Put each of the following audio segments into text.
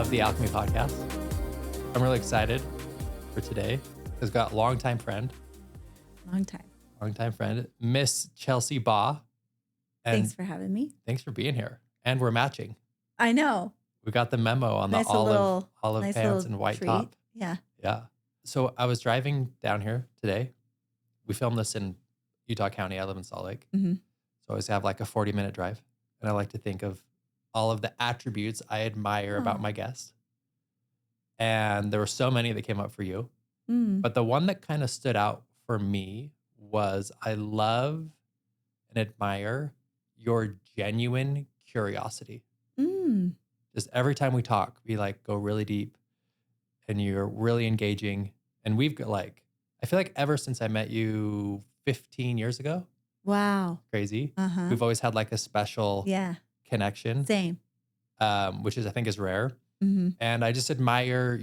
of the Alchemy Podcast. I'm really excited for today. I've got longtime friend, Miss Chelsea Baugh. And Thanks for having me. thanks for being here. And we're matching. I know. We got the memo on the Nice olive nice pants little and white treat. top. Yeah. Yeah. So I was driving down here today. We filmed this in Utah County. I live in Salt Lake. Mm-hmm. So I always have like a 40-minute drive. And I like to think of all of the attributes I admire about my guest. And there were so many that came up for you. Mm. But the one that kind of stood out for me was I love and admire your genuine curiosity. Mm. Just every time we talk, we like go really deep and you're really engaging. And we've got like, I feel like ever since I met you 15 years ago, Wow. crazy, Uh-huh. we've always had like a special Yeah. connection, Same. which is, I think is rare. Mm-hmm. And I just admire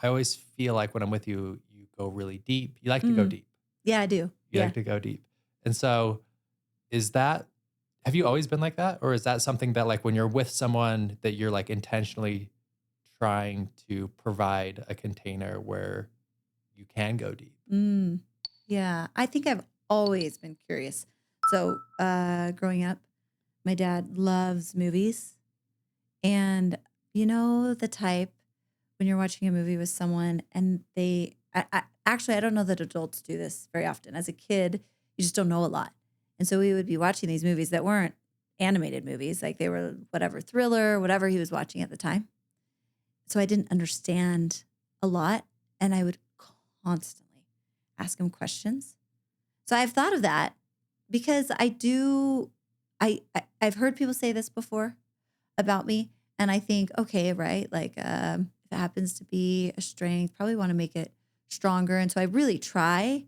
I always feel like when I'm with you, you go really deep. You like to go deep. Yeah, I do. You like to go deep. And so have you always been like that? Or is that something that like when you're with someone that you're like intentionally trying to provide a container where you can go deep? Mm. Yeah. I think I've always been curious. So growing up, my dad loves movies. And you know the type when you're watching a movie with someone and actually, I don't know that adults do this very often. As a kid, you just don't know a lot. And so we would be watching these movies that weren't animated movies, like they were whatever thriller, whatever he was watching at the time. So I didn't understand a lot, and I would constantly ask him questions. So I've thought of that because I've heard people say this before about me, and I think, okay, right, like if it happens to be a strength, probably want to make it stronger. And so I really try,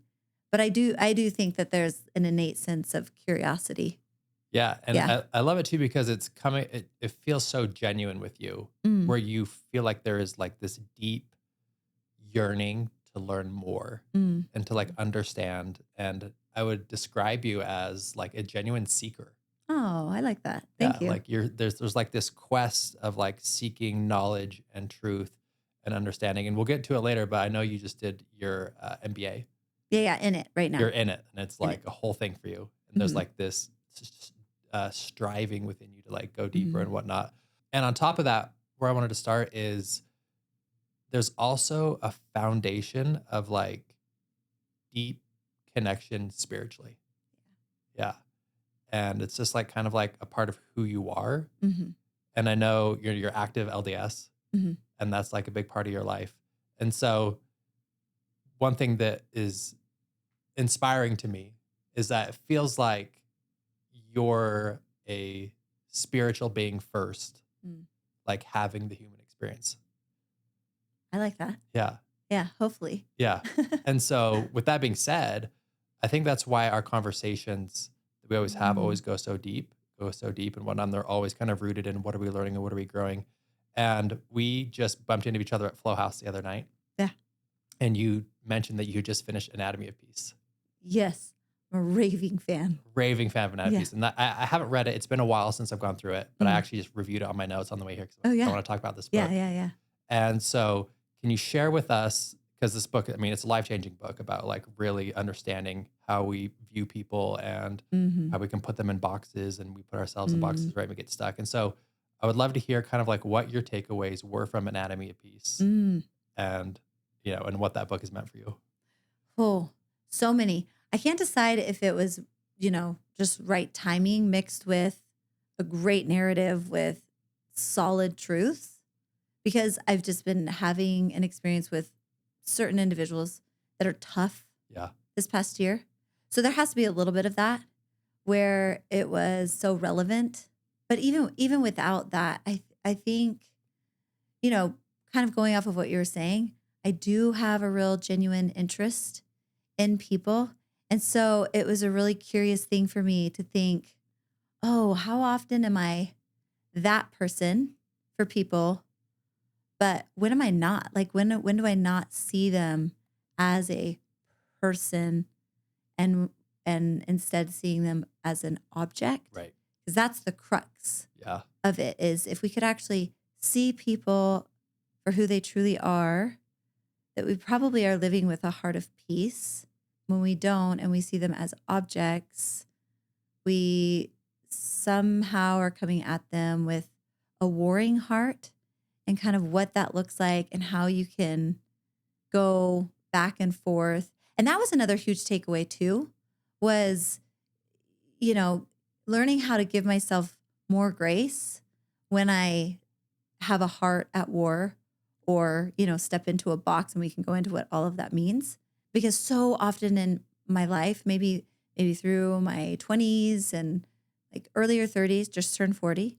but I do think that there's an innate sense of curiosity. Yeah. And Yeah. I love it too, because it feels so genuine with you, where you feel like there is like this deep yearning to learn more and to like understand. And I would describe you as like a genuine seeker. Oh, I like that. Thank you. Like there's like this quest of like seeking knowledge and truth and understanding. And we'll get to it later, but I know you just did your MBA. Yeah, in it right now. You're in it, and it's like a whole thing for you. And there's like this striving within you to like go deeper and whatnot. And on top of that, where I wanted to start is there's also a foundation of like deep connection spiritually. Yeah. And it's just like kind of like a part of who you are. Mm-hmm. And I know you're active LDS, and that's like a big part of your life. And so one thing that is inspiring to me is that it feels like you're a spiritual being first, like having the human experience. I like that. Yeah. Yeah, hopefully. Yeah. And so with that being said, I think that's why our conversations that we always have always go so deep and whatnot. And they're always kind of rooted in what are we learning and what are we growing. And we just bumped into each other at Flow House the other night. Yeah. And you mentioned that you had just finished Anatomy of Peace. Yes. I'm a raving fan. Raving fan of Anatomy of Peace. And I haven't read it. It's been a while since I've gone through it, but I actually just reviewed it on my notes on the way here because I want to talk about this book. Yeah. And so can you share with us, because this book, I mean, it's a life-changing book about like really understanding how we view people and how we can put them in boxes, and we put ourselves in boxes, right? We get stuck. And so I would love to hear kind of like what your takeaways were from Anatomy of Peace and, and what that book has meant for you. Oh, so many. I can't decide if it was, just right timing mixed with a great narrative with solid truths, because I've just been having an experience with certain individuals that are tough this past year. So there has to be a little bit of that where it was so relevant. But even without that, I think, kind of going off of what you were saying, I do have a real genuine interest in people. And so it was a really curious thing for me to think, oh, how often am I that person for people? But when am I not? Like when do I not see them as a person and instead seeing them as an object? Right. Because that's the crux of it, is if we could actually see people for who they truly are, that we probably are living with a heart of peace. When we don't and we see them as objects, we somehow are coming at them with a warring heart, and kind of what that looks like and how you can go back and forth. And that was another huge takeaway too, was, learning how to give myself more grace when I have a heart at war, or, step into a box, and we can go into what all of that means. Because so often in my life, maybe through my 20s and like earlier 30s, just turned 40.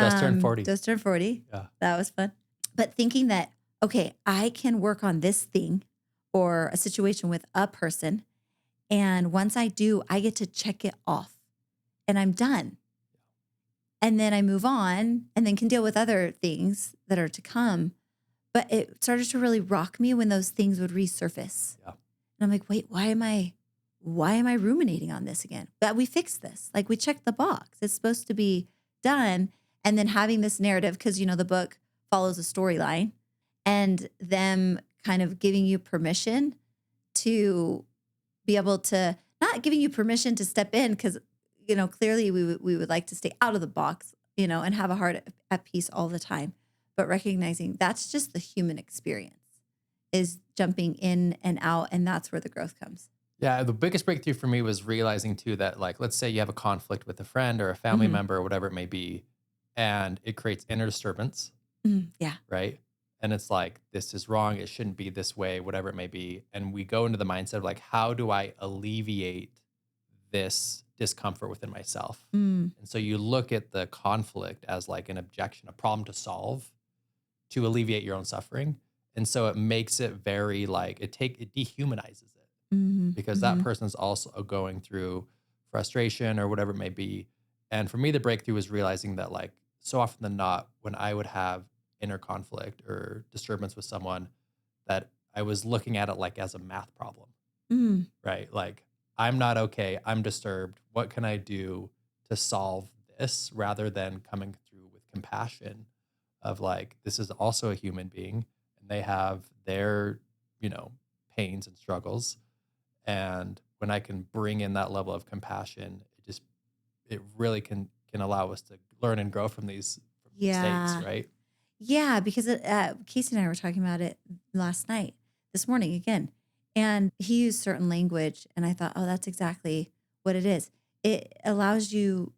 Just turned 40. Just turned 40. Yeah. That was fun. But thinking that, okay, I can work on this thing or a situation with a person. And once I do, I get to check it off and I'm done. And then I move on and then can deal with other things that are to come. But it started to really rock me when those things would resurface. Yeah. And I'm like, wait, why am I ruminating on this again? But we fixed this. Like, we checked the box. It's supposed to be done. And then having this narrative, because, the book follows a storyline, and them kind of giving you permission to be able to, not giving you permission to step in, because, clearly we would like to stay out of the box, and have a heart at peace all the time. But recognizing that's just the human experience, is jumping in and out. And that's where the growth comes. Yeah. The biggest breakthrough for me was realizing too that, like, let's say you have a conflict with a friend or a family member or whatever it may be, and it creates inner disturbance. Yeah. Right. And it's like, this is wrong. It shouldn't be this way, whatever it may be. And we go into the mindset of like, how do I alleviate this discomfort within myself? And so you look at the conflict as like an objection, a problem to solve, to alleviate your own suffering. And so it makes it very like, it dehumanizes it, because that person's also going through frustration or whatever it may be. And for me, the breakthrough was realizing that, like, so often than not, when I would have inner conflict or disturbance with someone, that I was looking at it like as a math problem, right? Like, I'm not okay. I'm disturbed. What can I do to solve this, rather than coming through with compassion of like, this is also a human being and they have their, pains and struggles. And when I can bring in that level of compassion, it really can allow us to learn and grow from these mistakes, right? Yeah, because Casey and I were talking about it this morning again. And he used certain language, and I thought, oh, that's exactly what it is. It allows you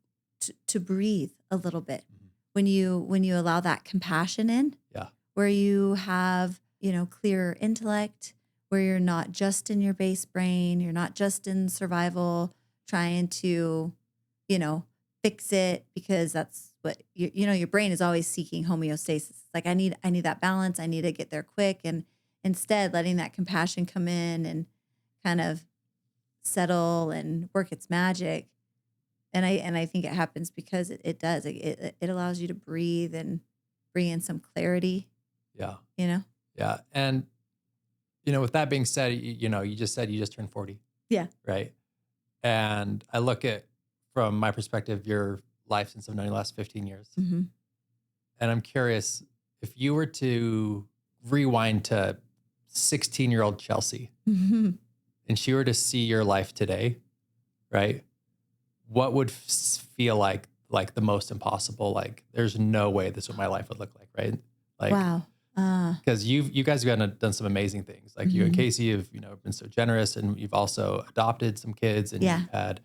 to breathe a little bit when you allow that compassion in. Yeah. Where you have, clear intellect, where you're not just in your base brain, you're not just in survival trying to, fix it, because that's what your brain is always seeking homeostasis. It's like, I need that balance. I need to get there quick. And instead letting that compassion come in and kind of settle and work its magic. And I think it happens because it does. It allows you to breathe and bring in some clarity. Yeah. Yeah. And, with that being said, you just said you just turned 40. Yeah. Right. And I look at, from my perspective, your life since I've known you the last 15 years. And I'm curious, if you were to rewind to 16-year-old Chelsea and she were to see your life today, right? What would feel like the most impossible? Like, there's no way this is what my life would look like, right? Like, wow. Because you guys have done some amazing things. Like you and Casey have, been so generous, and you've also adopted some kids, and you've had,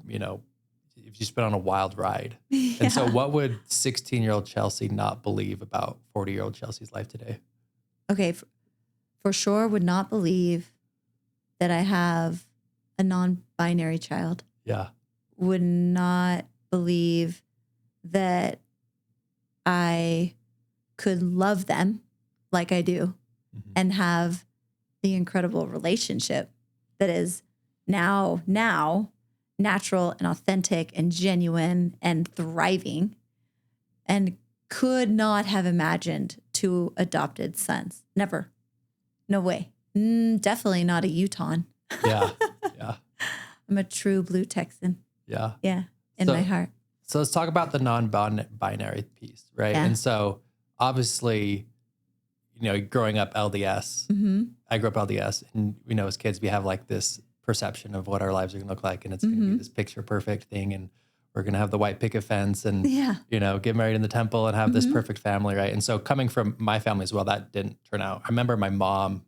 you've just been on a wild ride. Yeah. And so what would 16-year-old Chelsea not believe about 40-year-old Chelsea's life today? Okay. For sure would not believe that I have a non-binary child. Yeah. Would not believe that I could love them like I do and have the incredible relationship that is now natural and authentic and genuine and thriving, and could not have imagined 2 adopted sons. Never. No way. Definitely not a Utah. Yeah. Yeah. I'm a true blue Texan. Yeah. Yeah. In my heart. So let's talk about the non-binary piece, right? Yeah. And so obviously, growing up LDS, I grew up LDS, and as kids, we have like this perception of what our lives are going to look like, and it's going to be this picture perfect thing, and we're going to have the white picket fence, and get married in the temple, and have this perfect family, right? And so coming from my family as well, that didn't turn out. I remember my mom,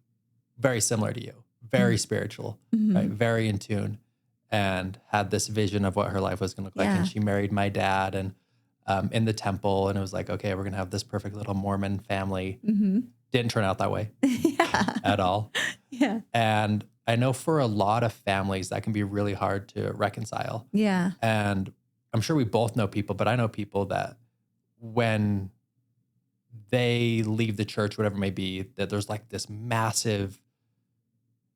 very similar to you, very spiritual, right? Very in tune, and had this vision of what her life was going to look like. And she married my dad, and in the temple, and it was like, okay, we're going to have this perfect little Mormon family. Didn't turn out that way at all. Yeah. And I know for a lot of families that can be really hard to reconcile. Yeah. And I'm sure we both know people, but I know people that when they leave the church, whatever it may be, that there's like this massive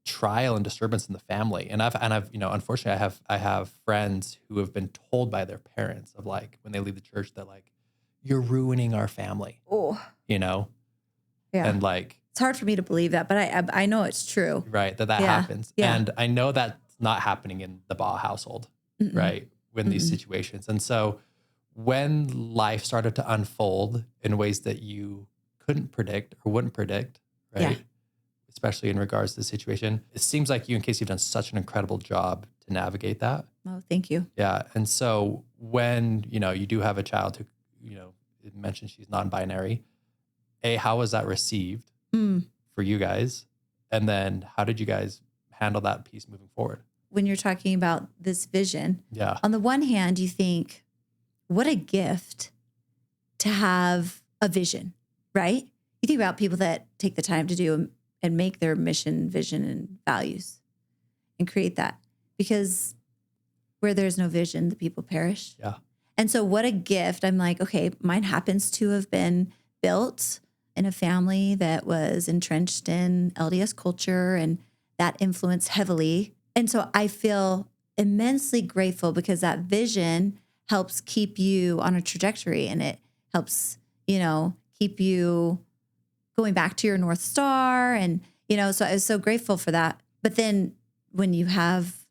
trial and disturbance in the family. And I've unfortunately I have friends who have been told by their parents of like, when they leave the church, that like, you're ruining our family. Oh. Yeah. And like, it's hard for me to believe that, but I know it's true. Right. That happens. Yeah. And I know that's not happening in the Baugh household, right? When these situations. And so when life started to unfold in ways that you couldn't predict or wouldn't predict, right? Yeah. Especially in regards to the situation, it seems like you and Casey have done such an incredible job to navigate that. Oh, thank you. Yeah. And so when, you do have a child who, it mentioned she's non-binary, how was that received for you guys? And then how did you guys handle that piece moving forward? When you're talking about this vision, yeah. On the one hand, you think, what a gift to have a vision, right? You think about people that take the time to do and make their mission, vision, and values and create that. Because where there's no vision, the people perish. Yeah. And so what a gift. I'm like, okay, mine happens to have been built in a family that was entrenched in LDS culture, and that influenced heavily. And so I feel immensely grateful because that vision helps keep you on a trajectory, and it helps, keep you going back to your North Star. And, so I was so grateful for that. But then when you have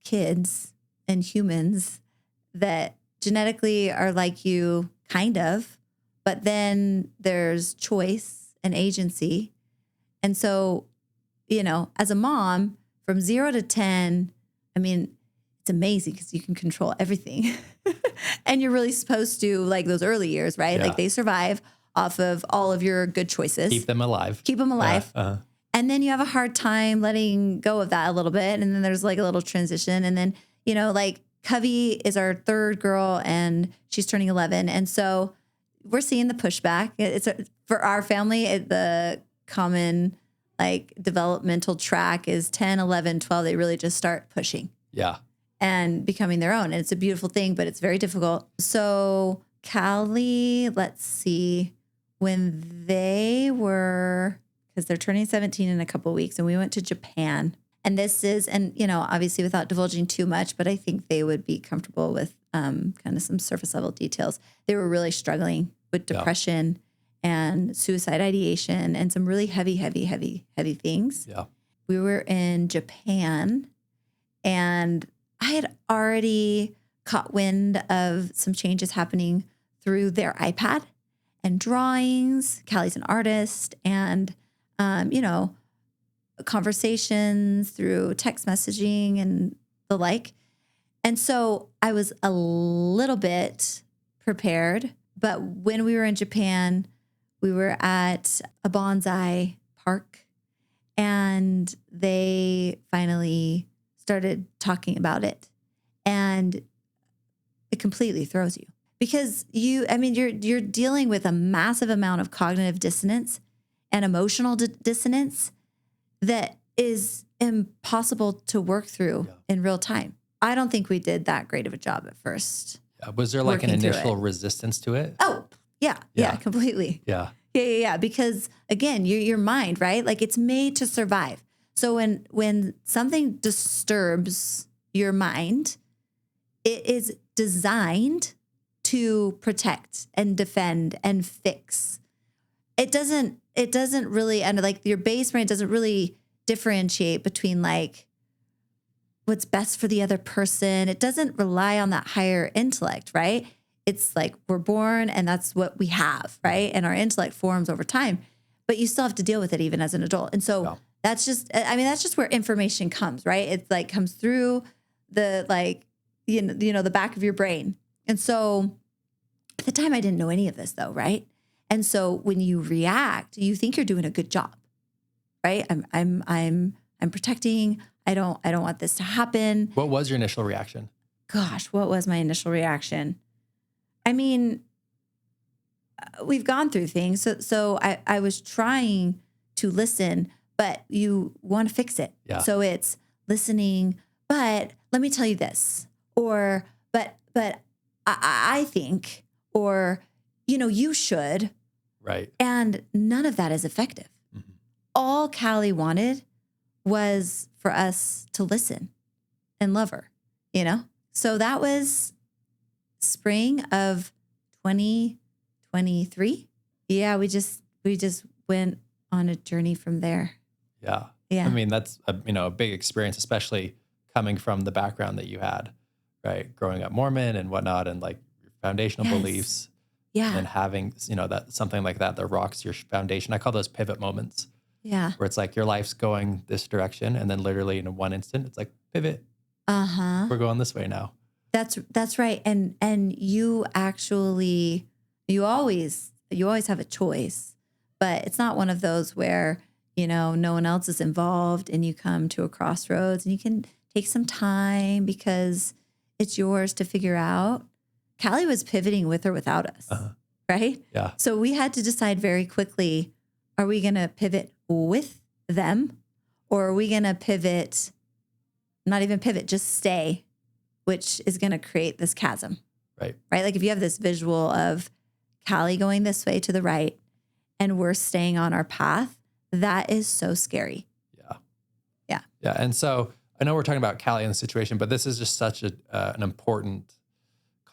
kids and humans that genetically are like you, kind of, but then there's choice and agency. And so, as a mom, from 0 to 10, I mean, it's amazing because you can control everything. And you're really supposed to, like those early years, right? Yeah. Like they survive off of all of your good choices. Keep them alive. And then you have a hard time letting go of that a little bit. And then there's like a little transition. And then, like Covey is our third girl and she's turning 11. And so we're seeing the pushback. For our family, the common like developmental track is 10, 11, 12. They really just start pushing. Yeah. And becoming their own. And it's a beautiful thing, but it's very difficult. So Callie, let's see, when they were, because they're turning 17 in a couple of weeks, and we went to Japan. And this is, and obviously without divulging too much, but I think they would be comfortable with kind of some surface level details. They were really struggling with depression and suicide ideation and some really heavy things. Yeah. We were in Japan, and I had already caught wind of some changes happening through their iPad and drawings. Callie's an artist, and, conversations through text messaging and the like. And so I was a little bit prepared. But when we were in Japan, we were at a bonsai park, and they finally started talking about it. And it completely throws you because you're dealing with a massive amount of cognitive dissonance and emotional dissonance that is impossible to work through in real time. I don't think we did that great of a job at first. Was there like an initial resistance to it? Oh, yeah, completely. Yeah. Because again, your mind, right? Like it's made to survive. So when something disturbs your mind, it is designed to protect and defend and fix. It doesn't really, and like your base brain doesn't really differentiate between like what's best for the other person. It doesn't rely on that higher intellect, right? It's like we're born and that's what we have, right? And our intellect forms over time, but you still have to deal with it even as an adult. And so that's just where information comes, right? It's like comes through the like, the back of your brain. And so at the time I didn't know any of this though, right? And so when you react, you think you're doing a good job, right? I'm protecting. I don't want this to happen. What was your initial reaction? Gosh, what was my initial reaction? I mean, we've gone through things. So I was trying to listen, but you want to fix it. Yeah. So it's listening, but let me tell you this, or, but I think, or, you should. Right. And none of that is effective. Mm-hmm. All Callie wanted was for us to listen and love her, So that was spring of 2023. Yeah, we just went on a journey from there. Yeah. Yeah. I mean, that's a big experience, especially coming from the background that you had, right? Growing up Mormon and whatnot, and like your foundational beliefs. Yeah. And having, that something like that rocks your foundation. I call those pivot moments. Yeah. Where it's like your life's going this direction, and then literally in one instant, it's like pivot. We're going this way now. That's right. And you actually, you always have a choice, but it's not one of those where, no one else is involved and you come to a crossroads and you can take some time because it's yours to figure out. Callie was pivoting with or without us, right? Yeah. So we had to decide very quickly, are we going to pivot with them, or are we going to pivot, not even pivot, just stay, which is going to create this chasm. Right. Right. Like if you have this visual of Callie going this way to the right and we're staying on our path, that is so scary. Yeah. Yeah. Yeah. And so I know we're talking about Callie in the situation, but this is just such an important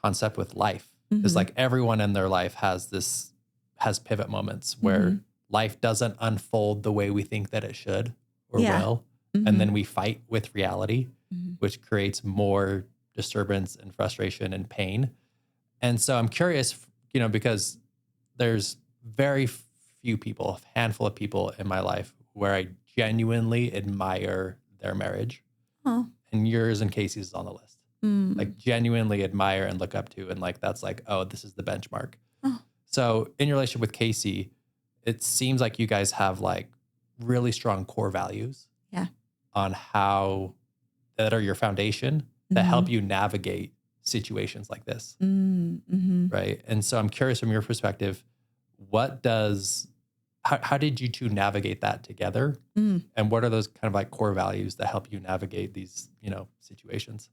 concept with life. It's like everyone in their life has pivot moments where life doesn't unfold the way we think that it should or will. And then we fight with reality, which creates more disturbance and frustration and pain. And so I'm curious, because there's very few people, a handful of people in my life where I genuinely admire their marriage. Oh. And yours and Casey's is on the list. Like genuinely admire and look up to. And like, that's like, oh, this is the benchmark. Oh. So in your relationship with Casey, it seems like you guys have like really strong core values. Yeah. On how that are your foundation that help you navigate situations like this. Right. And so I'm curious from your perspective, how did you two navigate that together? And what are those kind of like core values that help you navigate these, situations?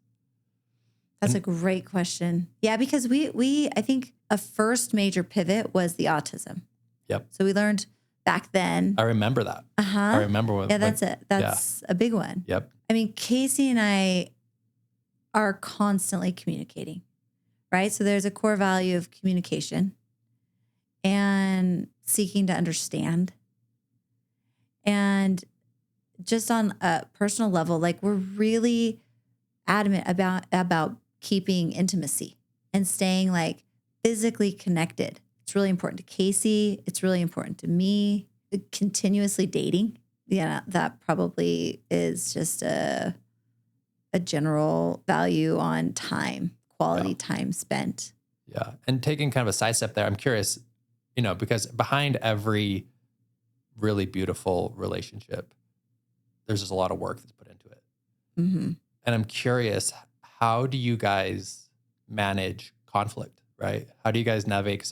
That's a great question. Yeah, because I think a first major pivot was the autism. Yep. So we learned back then. I remember that. I remember when. Yeah, that's it. That's a big one. Yep. I mean, Casey and I are constantly communicating, right? So there's a core value of communication and seeking to understand. And just on a personal level, like we're really adamant about keeping intimacy and staying like physically connected. It's really important to Casey. It's really important to me. Continuously dating. Yeah, that probably is just a general value on time, quality time spent. Yeah. And taking kind of a sidestep there, I'm curious, because behind every really beautiful relationship, there's just a lot of work that's put into it. And I'm curious, how do you guys manage conflict, right? How do you guys navigate?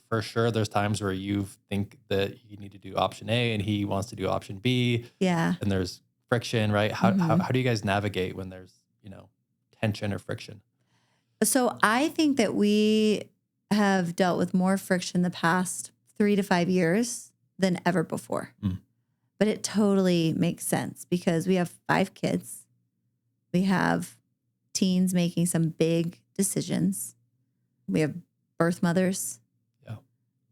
For sure, there's times where you think that you need to do option A and he wants to do option B. Yeah. And there's friction, right? How do you guys navigate when there's, tension or friction? So I think that we have dealt with more friction the past 3 to 5 years than ever before. But it totally makes sense because we have 5 kids. We have teens making some big decisions. We have birth mothers. Yeah.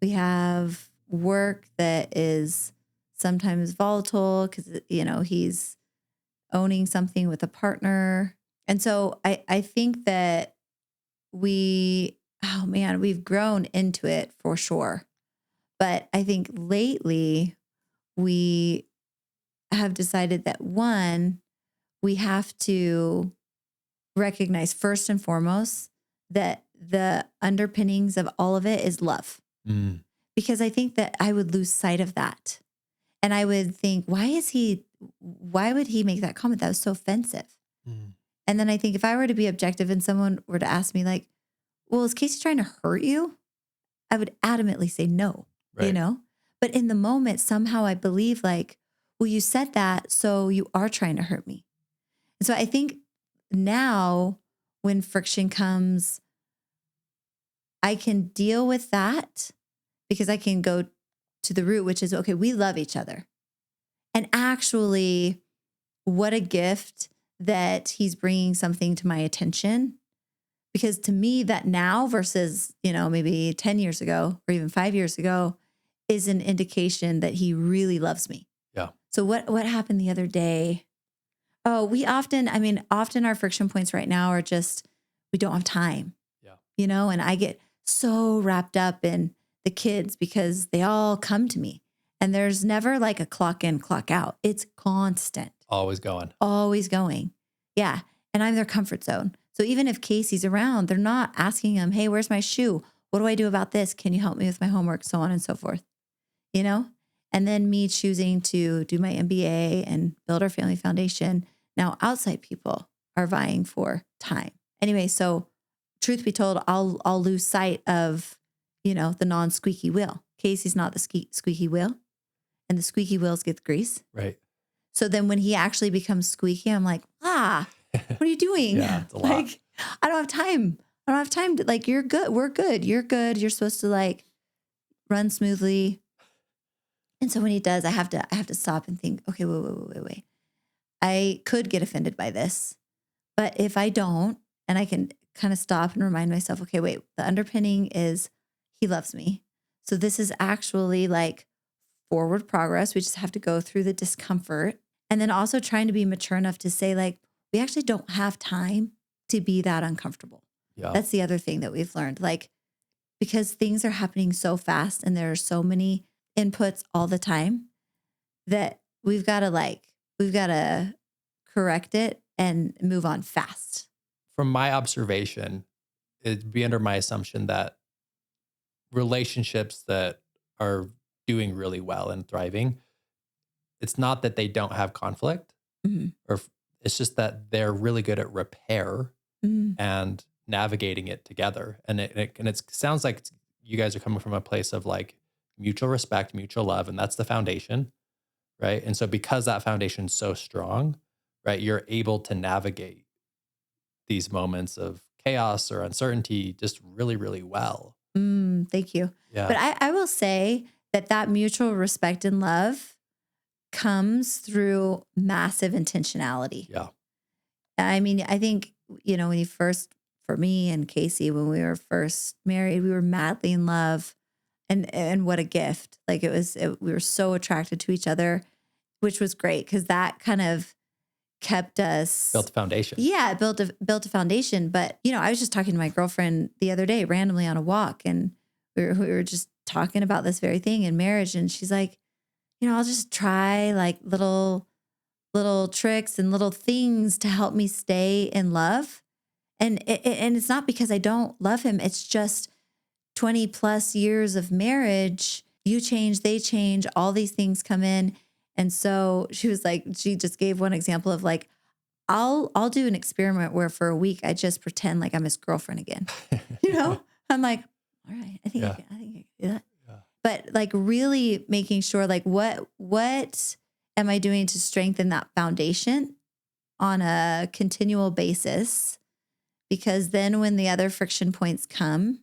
We have work that is sometimes volatile because, he's owning something with a partner. And so I think that we've grown into it for sure. But I think lately we have decided that one, we have to recognize first and foremost that the underpinnings of all of it is love. Mm. Because I think that I would lose sight of that. And I would think, why would he make that comment? That was so offensive. Mm. And then I think if I were to be objective and someone were to ask me like, well, is Casey trying to hurt you? I would adamantly say no, Right. But in the moment, somehow I believe like, well, you said that, so you are trying to hurt me. And so I think now when friction comes, I can deal with that because I can go to the root, which is, okay, we love each other. And actually, what a gift that he's bringing something to my attention. Because to me, that now versus, maybe 10 years ago or even 5 years ago is an indication that he really loves me. Yeah. So what happened the other day? Oh, often our friction points right now are just, we don't have time. Yeah. And I get so wrapped up in the kids because they all come to me and there's never like a clock in, clock out. It's constant. Always going. Always going. Yeah. And I'm their comfort zone. So even if Casey's around, they're not asking him, hey, where's my shoe? What do I do about this? Can you help me with my homework? So on and so forth, And then me choosing to do my MBA and build our family foundation. Now outside people are vying for time. Anyway, so truth be told, I'll lose sight of, the non-squeaky wheel. Casey's not the squeaky wheel, and the squeaky wheels get the grease. Right. So then when he actually becomes squeaky, I'm like, what are you doing? Yeah, it's a lot. Like, I don't have time. I don't have time to you're good. We're good. You're good. You're supposed to run smoothly. And so when he does, I have to stop and think, okay, wait. I could get offended by this, but if I don't, and I can kind of stop and remind myself, okay, wait, the underpinning is he loves me. So this is actually forward progress. We just have to go through the discomfort. And then also trying to be mature enough to say we actually don't have time to be that uncomfortable. Yeah. That's the other thing that we've learned, because things are happening so fast and there are so many inputs all the time that we've got to correct it and move on fast. From my observation, it'd be under my assumption that relationships that are doing really well and thriving, it's not that they don't have conflict, or it's just that they're really good at repair and navigating it together. And it sounds like you guys are coming from a place of mutual respect, mutual love, and that's the foundation, right? And so because that foundation's so strong, right, you're able to navigate these moments of chaos or uncertainty just really, really well. Thank you. Yeah. But I will say that mutual respect and love comes through massive intentionality. Yeah. I mean, I think, when you first, for me and Casey, when we were first married, we were madly in love and what a gift. We were so attracted to each other, which was great because that kind of kept us Built a foundation. Yeah, it built a foundation. But, I was just talking to my girlfriend the other day randomly on a walk and we were just talking about this very thing in marriage. And she's like, I'll just try little tricks and little things to help me stay in love. And it's not because I don't love him. It's just 20 plus years of marriage. You change, they change, all these things come in. And so she was she just gave one example of I'll do an experiment where for a week I just pretend like I'm his girlfriend again. I'm like, all right, I think I can do that. Yeah. But really making sure what am I doing to strengthen that foundation on a continual basis? Because then when the other friction points come,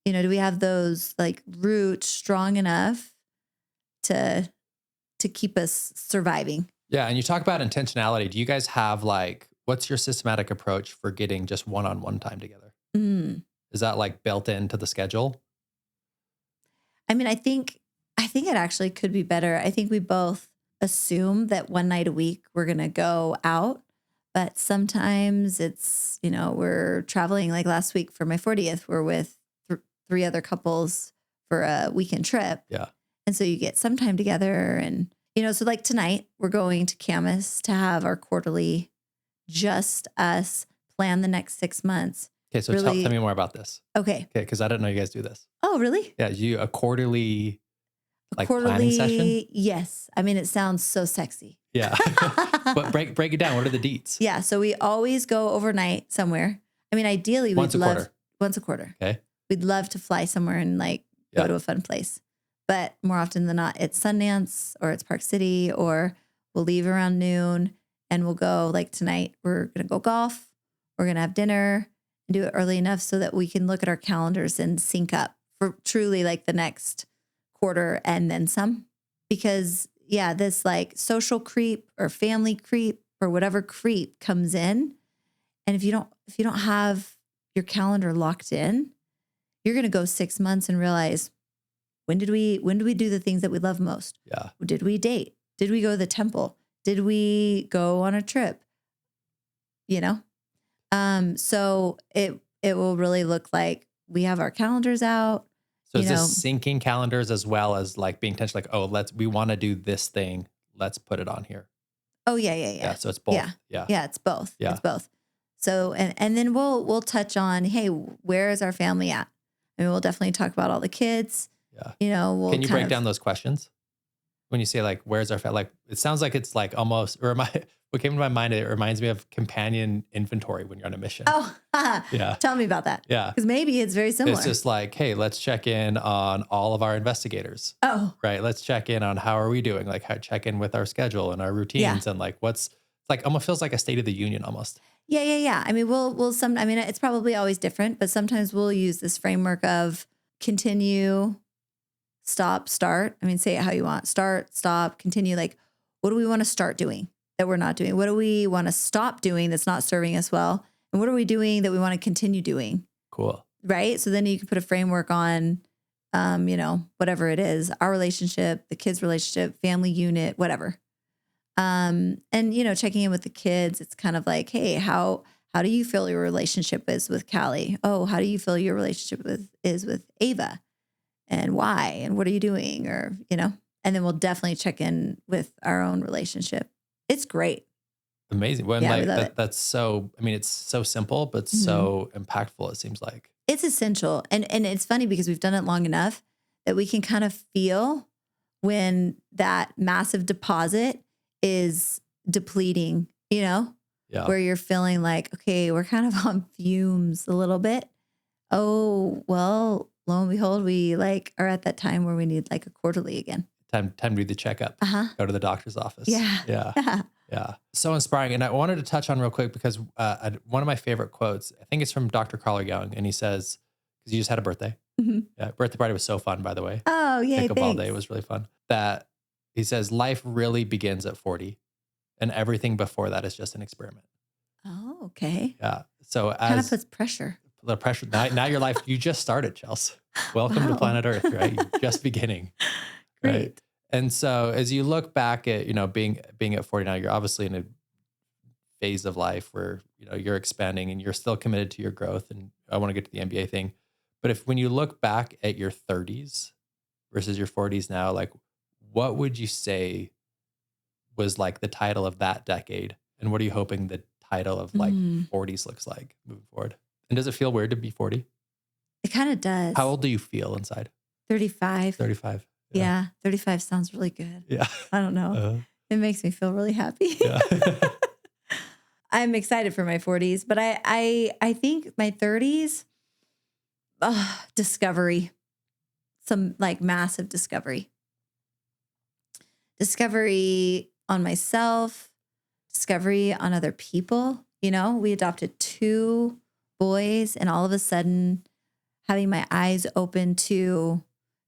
do we have those roots strong enough to keep us surviving? Yeah. And you talk about intentionality. Do you guys have what's your systematic approach for getting just one-on-one time together? Is that built into the schedule? I mean, I think it actually could be better. I think we both assume that one night a week we're going to go out. But sometimes it's, we're traveling like last week for my 40th. We're with 3 other couples for a weekend trip. Yeah. And so you get some time together. And, so like tonight we're going to Camas to have our quarterly, just us, plan the next 6 months. Okay. So really, tell me more about this. Okay. Okay. Because I didn't know you guys do this. Oh, really? Yeah. A quarterly planning session? Yes. I mean, it sounds so sexy. Yeah. But break it down. What are the deets? Yeah. So we always go overnight somewhere. I mean, ideally, once a quarter. Okay. We'd love to fly somewhere and go to a fun place. But more often than not, it's Sundance or it's Park City, or we'll leave around noon and we'll go like tonight. We're going to go golf. We're going to have dinner and do it early enough so that we can look at our calendars and sync up for truly like the next quarter and then some. Because this like social creep or family creep or whatever creep comes in. And if you don't have your calendar locked in, you're going to go 6 months and realize, when did we do the things that we love most? Yeah. Did we date? Did we go to the temple? Did we go on a trip? So it will really look like we have our calendars out. So is this syncing calendars as well as like being intentional? Like, we want to do this thing. Let's put it on here. Oh yeah. So it's both. Yeah, it's both. Yeah. It's both. So and then we'll touch on, hey, where is our family at? I mean, we'll definitely talk about all the kids. Yeah. Can you break down those questions? When you say like, where's our family? Like, it sounds like it's like almost, what came to my mind, it reminds me of companion inventory when you're on a mission. Oh, yeah. Tell me about that. Yeah. Because maybe it's very similar. It's just like, hey, let's check in on all of our investigators. Oh. Right. Let's check in on how are we doing? Like, check in with our schedule and our routines and like almost feels like a state of the union almost. Yeah. I mean, it's probably always different, but sometimes we'll use this framework of continue, stop, start. I mean, say it how you want. Start, stop, continue. Like, what do we want to start doing that we're not doing? What do we want to stop doing that's not serving us well? And what are we doing that we want to continue doing? Cool. Right? So then you can put a framework on, whatever it is, our relationship, the kids' relationship, family unit, whatever. And, checking in with the kids, it's kind of like, hey, how do you feel your relationship is with Callie? Oh, how do you feel your relationship is with Ava? And why? And what are you doing? Or, and then we'll definitely check in with our own relationship. It's great. Amazing. Well, we love it. That's so, I mean, it's so simple, but so impactful, it seems like. It's essential. And it's funny because we've done it long enough that we can kind of feel when that massive deposit is depleting, where you're feeling like, okay, we're kind of on fumes a little bit. Oh, well, lo and behold, we are at that time where we need a quarterly again. Time to do the checkup. Go to the doctor's office. Yeah. Yeah. So inspiring. And I wanted to touch on real quick because one of my favorite quotes, I think it's from Dr. Carl Jung, and he says, because you just had a birthday. Mm-hmm. Yeah, birthday party was so fun, by the way. Oh, yeah. Pickleball day was really fun. That he says, life really begins at 40 and everything before that is just an experiment. Oh, okay. Yeah. So kind of puts pressure. The pressure. Now your life, you just started, Chelsea. Welcome to planet Earth, right? You're just beginning. Great. Right? And so as you look back at, being at 40 now, you're obviously in a phase of life where, you're expanding and you're still committed to your growth. And I want to get to the MBA thing. But when you look back at your 30s versus your 40s now, what would you say was the title of that decade? And what are you hoping the title of 40s looks like moving forward? And does it feel weird to be 40? It kind of does. How old do you feel inside? 35. 35. Yeah. 35 sounds really good. Yeah. I don't know. It makes me feel really happy. Yeah. I'm excited for my 40s, but I think my 30s, discovery, some massive discovery. Discovery on myself, discovery on other people. We adopted 2 boys, and all of a sudden having my eyes open to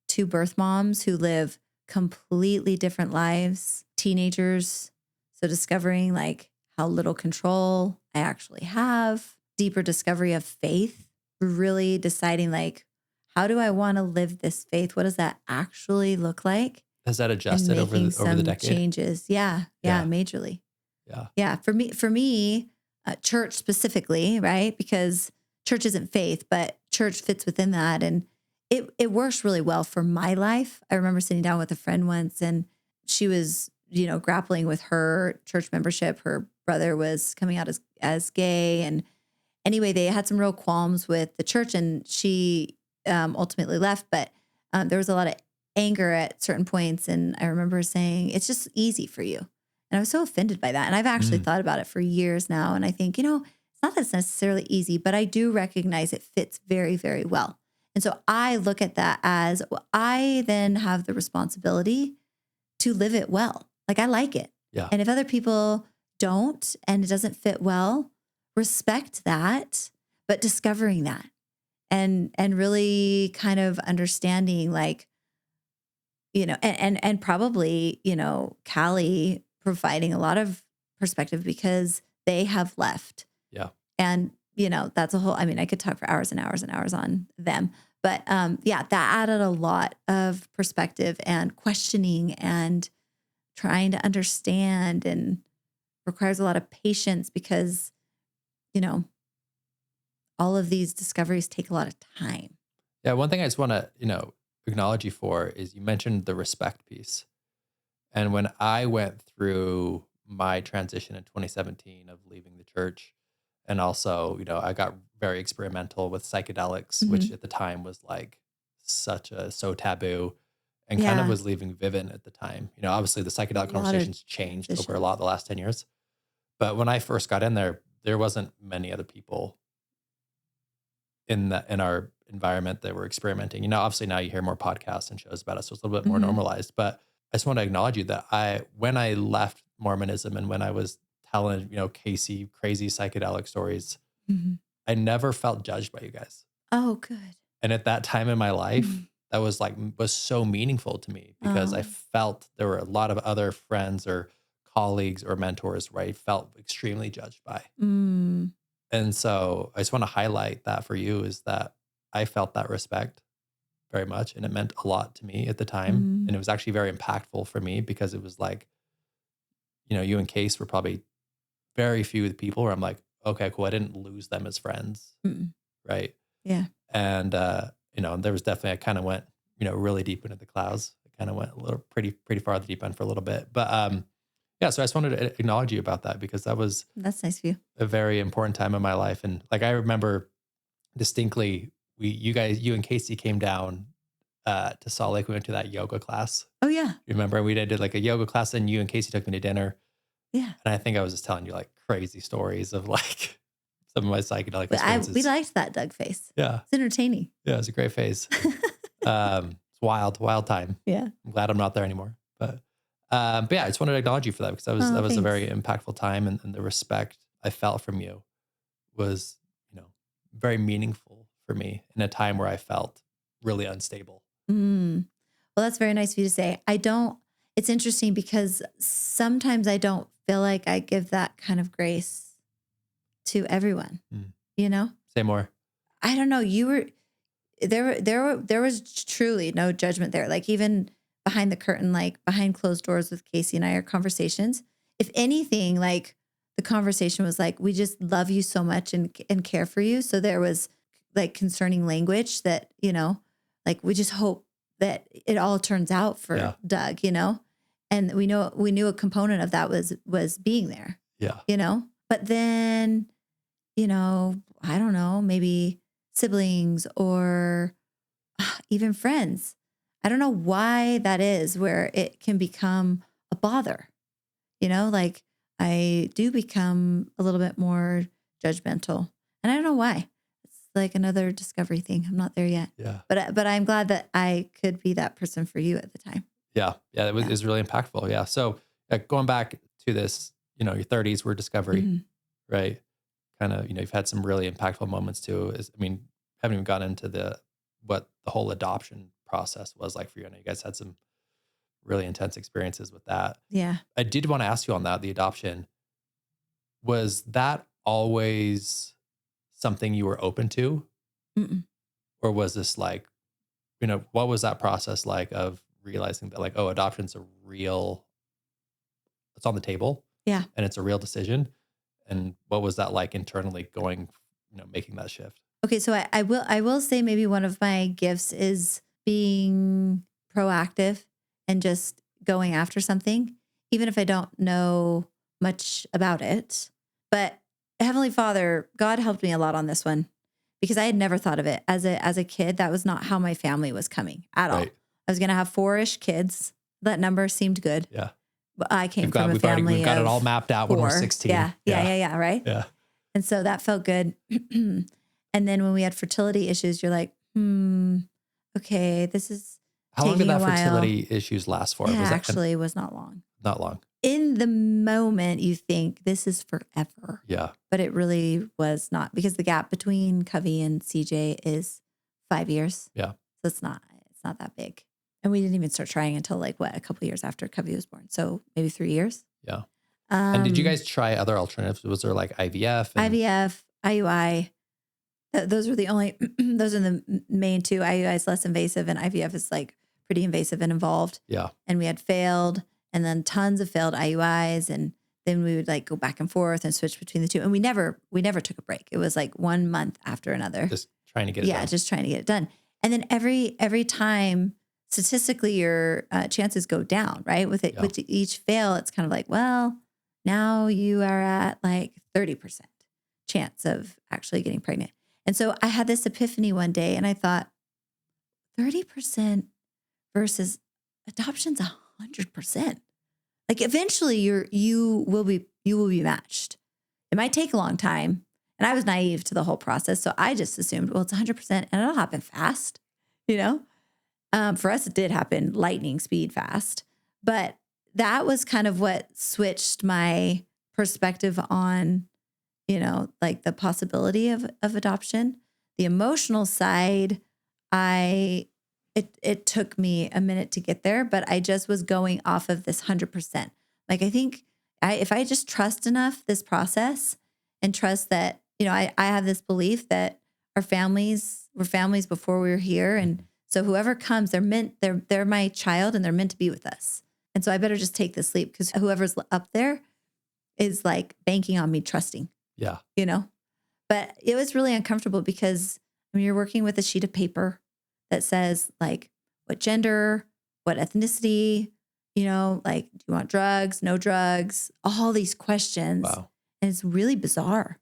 2 birth moms who live completely different lives, teenagers. So discovering how little control I actually have, deeper discovery of faith, really deciding how do I want to live this faith? What does that actually look like? Has that and adjusted over making the some decade? changes. Yeah, Yeah. majorly. Yeah. Yeah, for me, church specifically, right? Because church isn't faith, but church fits within that, and it works really well for my life. I remember sitting down with a friend once, and she was, grappling with her church membership. Her brother was coming out as gay, and anyway, they had some real qualms with the church, and she ultimately left. But there was a lot of anger at certain points, and I remember saying, "It's just easy for you." And I was so offended by that. And I've actually Mm. thought about it for years now. And I think, it's not that it's necessarily easy, but I do recognize it fits very, very well. And so I look at that as, well, I then have the responsibility to live it well. Like, I like it. Yeah. And if other people don't and it doesn't fit well, respect that, but discovering that and really kind of understanding, like, and probably, Callie providing a lot of perspective because they have left. Yeah. And, that's a whole, I mean, I could talk for hours and hours and hours on them. But yeah, that added a lot of perspective and questioning and trying to understand, and requires a lot of patience because, you know, all of these discoveries take a lot of time. Yeah. One thing I just want to, acknowledge you for is you mentioned the respect piece. And when I went through my transition in 2017 of leaving the church, and also, I got very experimental with psychedelics, which Mhm. at the time was like so taboo, and kind of Yeah. was leaving Vivint at the time. Obviously the A psychedelic lot of conversations changed over a transition. lot the last 10 years. But when I first got in there wasn't many other people in our environment that were experimenting. Obviously now you hear more podcasts and shows about it, so it's a little bit more Mhm. normalized. But I just want to acknowledge you that when I left Mormonism and when I was telling, Casey crazy psychedelic stories, Mhm. I never felt judged by you guys. Oh, good. And at that time in my life, Mhm. that was so meaningful to me because I Oh. felt there were a lot of other friends or colleagues or mentors where I felt extremely judged by. Mm. And so I just want to highlight that for you is that I felt that respect very much. And it meant a lot to me at the time. Mm. And it was actually very impactful for me because it was like, you and Case were probably very few of the people where I'm like, okay, cool. I didn't lose them as friends. Mm. Right. Yeah. And, there was definitely, I kind of went, really deep into the clouds. I kind of went a little pretty far the deep end for a little bit. But, yeah, so I just wanted to acknowledge you about that because that was That's nice of you. a very important time in my life. And like, I remember distinctly, you and Casey came down to Salt Lake. We went to that yoga class. Oh, yeah. Remember, we did like a yoga class, and you and Casey took me to dinner. Yeah. And I think I was just telling you like crazy stories of like some of my psychedelic But we experiences. liked that Doug face. Yeah, It's entertaining. yeah, it was a great phase. It's wild time. Yeah. I'm glad I'm not there anymore. But yeah, I just wanted to acknowledge you for that because that Oh, was a very thanks. impactful time, and the respect I felt from you was, very meaningful for me in a time where I felt really unstable. Mm. Well, that's very nice of you to say. It's interesting because sometimes I don't feel like I give that kind of grace to everyone, Mm. you know? Say more. I don't know. There was truly no judgment there. Like, even behind the curtain, like behind closed doors with Casey and I, our conversations, if anything, like, the conversation was like, we just love you so much and care for you. So there was like concerning language that, like, we just hope that it all turns out for Yeah. Doug, and we knew a component of that was being there, Yeah. but then, I don't know, maybe siblings or even friends. I don't know why that is, where it can become a bother. Like, I do become a little bit more judgmental, and I don't know why. It's like another discovery thing. I'm not there yet, Yeah. but I'm glad that I could be that person for you at the time. Yeah. Yeah. It Yeah. was really impactful. Yeah. So going back to this, your 30s were discovery, Mhm. right? Kind of, you've had some really impactful moments too. Haven't even gotten into what the whole adoption process was like for you. I know you guys had some really intense experiences with that. Yeah. I did want to ask you on that, the adoption, was that always something you were open to? Mm-mm. Or was this like, what was that process like of realizing that like, oh, adoption's it's on the table Yeah. and it's a real decision. And what was that like internally going, making that shift? Okay, so I will say maybe one of my gifts is being proactive and just going after something, even if I don't know much about it. But Heavenly Father, God helped me a lot on this one because I had never thought of it as a kid. That was not how my family was coming at all. Right. I was going to have 4-ish kids. That number seemed good. Yeah. But I came from a family we've got it of all mapped out 4. when we're 16. Yeah, right? Yeah. And so that felt good. And then when we had fertility issues, you're like, okay, this is How long did taking that a while. fertility issues last for? It Was that actually was not long. not long? In the moment, you think this is forever, Yeah. but it really was not, because the gap between Covey and CJ is 5 years. Yeah. So it's not that big. And we didn't even start trying until like a couple years after Covey was born. So maybe 3 years. Yeah. And did you guys try other alternatives? Was there like IVF? IVF, IUI? Those are the only, those are the main 2. IUI is less invasive and IVF is like pretty invasive and involved. Yeah. And we had failed, and then tons of failed IUIs. And then we would like go back and forth and switch between the 2. And we never took a break. It was like 1 month after another. Just trying to get it done. Yeah, just trying to get it done. And then every time, statistically, your chances go down, right? With each fail, it's kind of like, well, now you are at like 30% chance of actually getting pregnant. And so I had this epiphany one day, and I thought, 30% versus adoption's 100%. Like eventually you will be matched. It might take a long time. And I was naive to the whole process. So I just assumed, well, it's 100% and it'll happen fast, For us, it did happen lightning speed fast. But that was kind of what switched my perspective on, like the possibility of adoption. The emotional side, it took me a minute to get there, but I just was going off of this 100%. Like, I think if I just trust enough this process and trust that, I have this belief that our families were families before we were here. And so whoever comes, they're my child and they're meant to be with us. And so I better just take this leap, because whoever's up there is like banking on me trusting. Yeah. But it was really uncomfortable because you're working with a sheet of paper that says like what gender, what ethnicity, like, do you want drugs, no drugs, all these questions. Wow. And it's really bizarre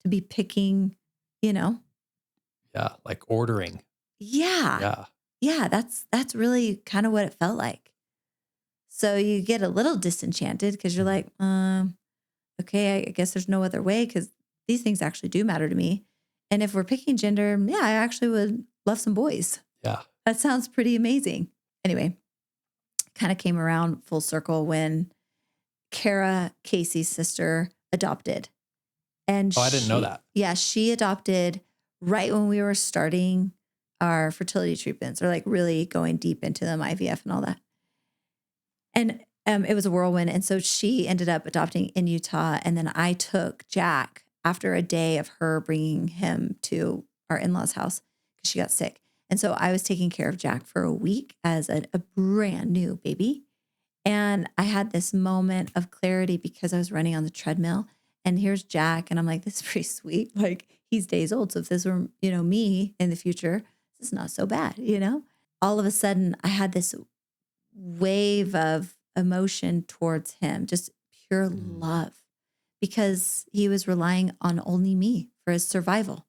to be picking, Yeah. Like ordering. Yeah. Yeah. Yeah. That's really kind of what it felt like. So you get a little disenchanted because you're like, okay, I guess there's no other way, because these things actually do matter to me. And if we're picking gender, yeah, I actually would love some boys. Yeah. That sounds pretty amazing. Anyway, kind of came around full circle when Kara, Casey's sister, adopted. And I didn't know that. Yeah, she adopted right when we were starting our fertility treatments, or like really going deep into them, IVF and all that. And it was a whirlwind. And so she ended up adopting in Utah. And then I took Jack after a day of her bringing him to our in-laws' house because she got sick. And so I was taking care of Jack for a week as a brand new baby. And I had this moment of clarity because I was running on the treadmill, and here's Jack. And I'm like, this is pretty sweet. Like, he's days old. So if this were, me in the future, this is not so bad, All of a sudden I had this wave of emotion towards him, just pure love, because he was relying on only me for his survival.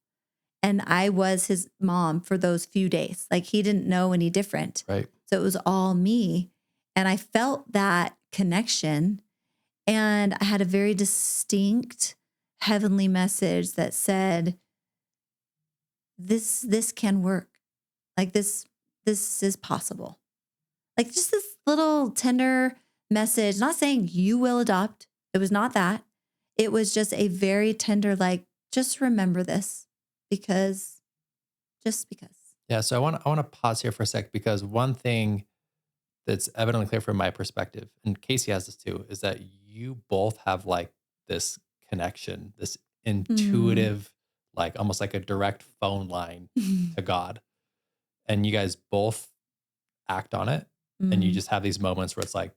And I was his mom for those few days. Like, he didn't know any different. Right. So it was all me. And I felt that connection. And I had a very distinct heavenly message that said, this can work. Like, this is possible. Like, just this little tender message, not saying you will adopt. It was not that. It was just a very tender, like, just remember this because. Yeah. So I want to pause here for a sec, because one thing that's evidently clear from my perspective, and Casey has this too, is that you both have like this connection, this intuitive, like almost like a direct phone line to God. And you guys both act on it. And you just have these moments where it's like,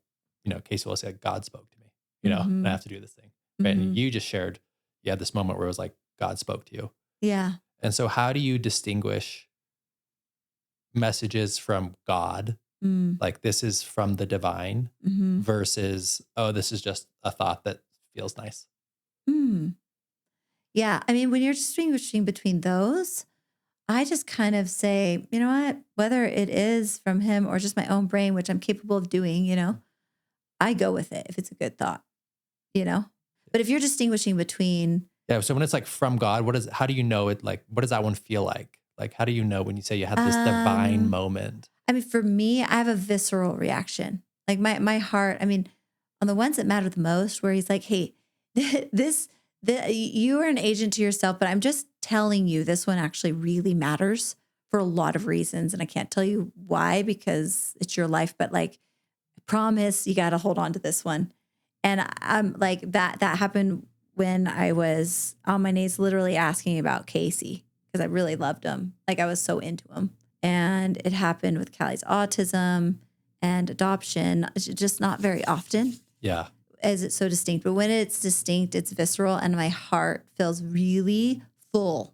Casey will say, like, God spoke to me, and I have to do this thing. Right. And you just shared, you had this moment where it was like, God spoke to you. Yeah. And so how do you distinguish messages from God? Like, this is from the divine versus, oh, this is just a thought that feels nice. Yeah. I mean, when you're distinguishing between those, I just kind of say, you know what, whether it is from him or just my own brain, which I'm capable of doing, I go with it if it's a good thought, But if you're distinguishing between. Yeah. So when it's like from God, how do you know it? Like, what does that one feel like? Like, how do you know when you say you had this divine moment? I mean, for me, I have a visceral reaction. Like my heart, I mean, on the ones that matter the most, where he's like, hey, you are an agent to yourself, but I'm just telling you this one actually really matters for a lot of reasons. And I can't tell you why, because it's your life, but like, I promise you got to hold on to this one. And I'm like, that happened when I was on my knees, literally asking about Casey, because I really loved him. Like, I was so into him. And it happened with Callie's autism and adoption. It's just not very often. Yeah. As it's so distinct. But when it's distinct, it's visceral, and my heart feels really full,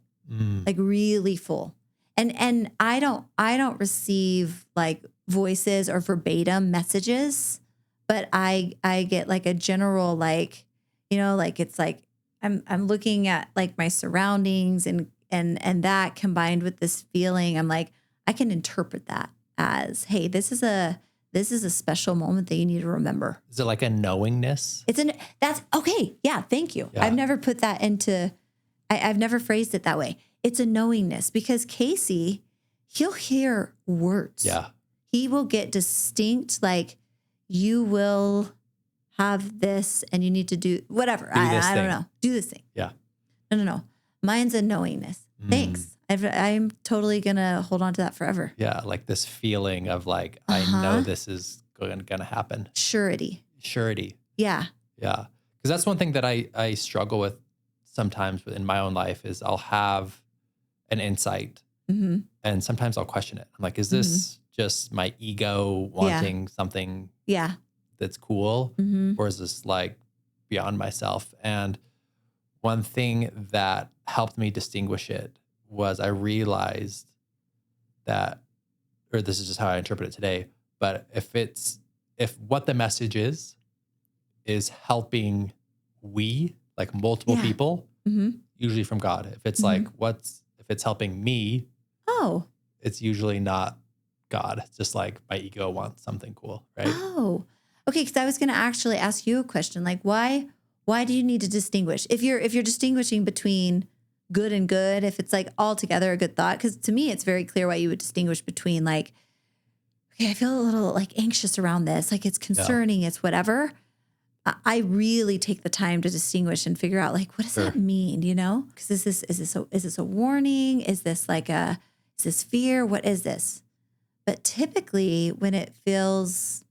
like really full. And I don't receive like voices or verbatim messages, but I get like a general, like, like it's like I'm looking at like my surroundings and that combined with this feeling, I'm like, I can interpret that as, hey, this is a special moment that you need to remember. Is it like a knowingness? That's okay. Yeah. Thank you. Yeah. I've never put that into, I've never phrased it that way. It's a knowingness, because Casey, he'll hear words. Yeah. He will get distinct, like, you will have this and you need to do whatever. I don't know. Do this thing. Yeah. No. Mine's a knowingness. Thanks. I'm totally going to hold on to that forever. Yeah. Like this feeling of like, I know this is going to happen. Surety. Yeah. Yeah. Because that's one thing that I struggle with sometimes in my own life is I'll have an insight and sometimes I'll question it. I'm like, is this just my ego wanting something that's cool? Or is this like beyond myself? And one thing that helped me distinguish it was I realized that, or this is just how I interpret it today, but if what the message is helping like multiple people, usually from God. If it's like, if it's helping me, it's usually not God. It's just like my ego wants something cool, right? Oh, okay. Because I was going to actually ask you a question, like, why do you need to distinguish? If you're distinguishing between good and good, if it's like altogether a good thought, because to me, it's very clear why you would distinguish between like, okay, I feel a little like anxious around this, like it's concerning, it's whatever. I really take the time to distinguish and figure out like, what does that mean? Because is this a warning? Is this is this fear? What is this? But typically when it feels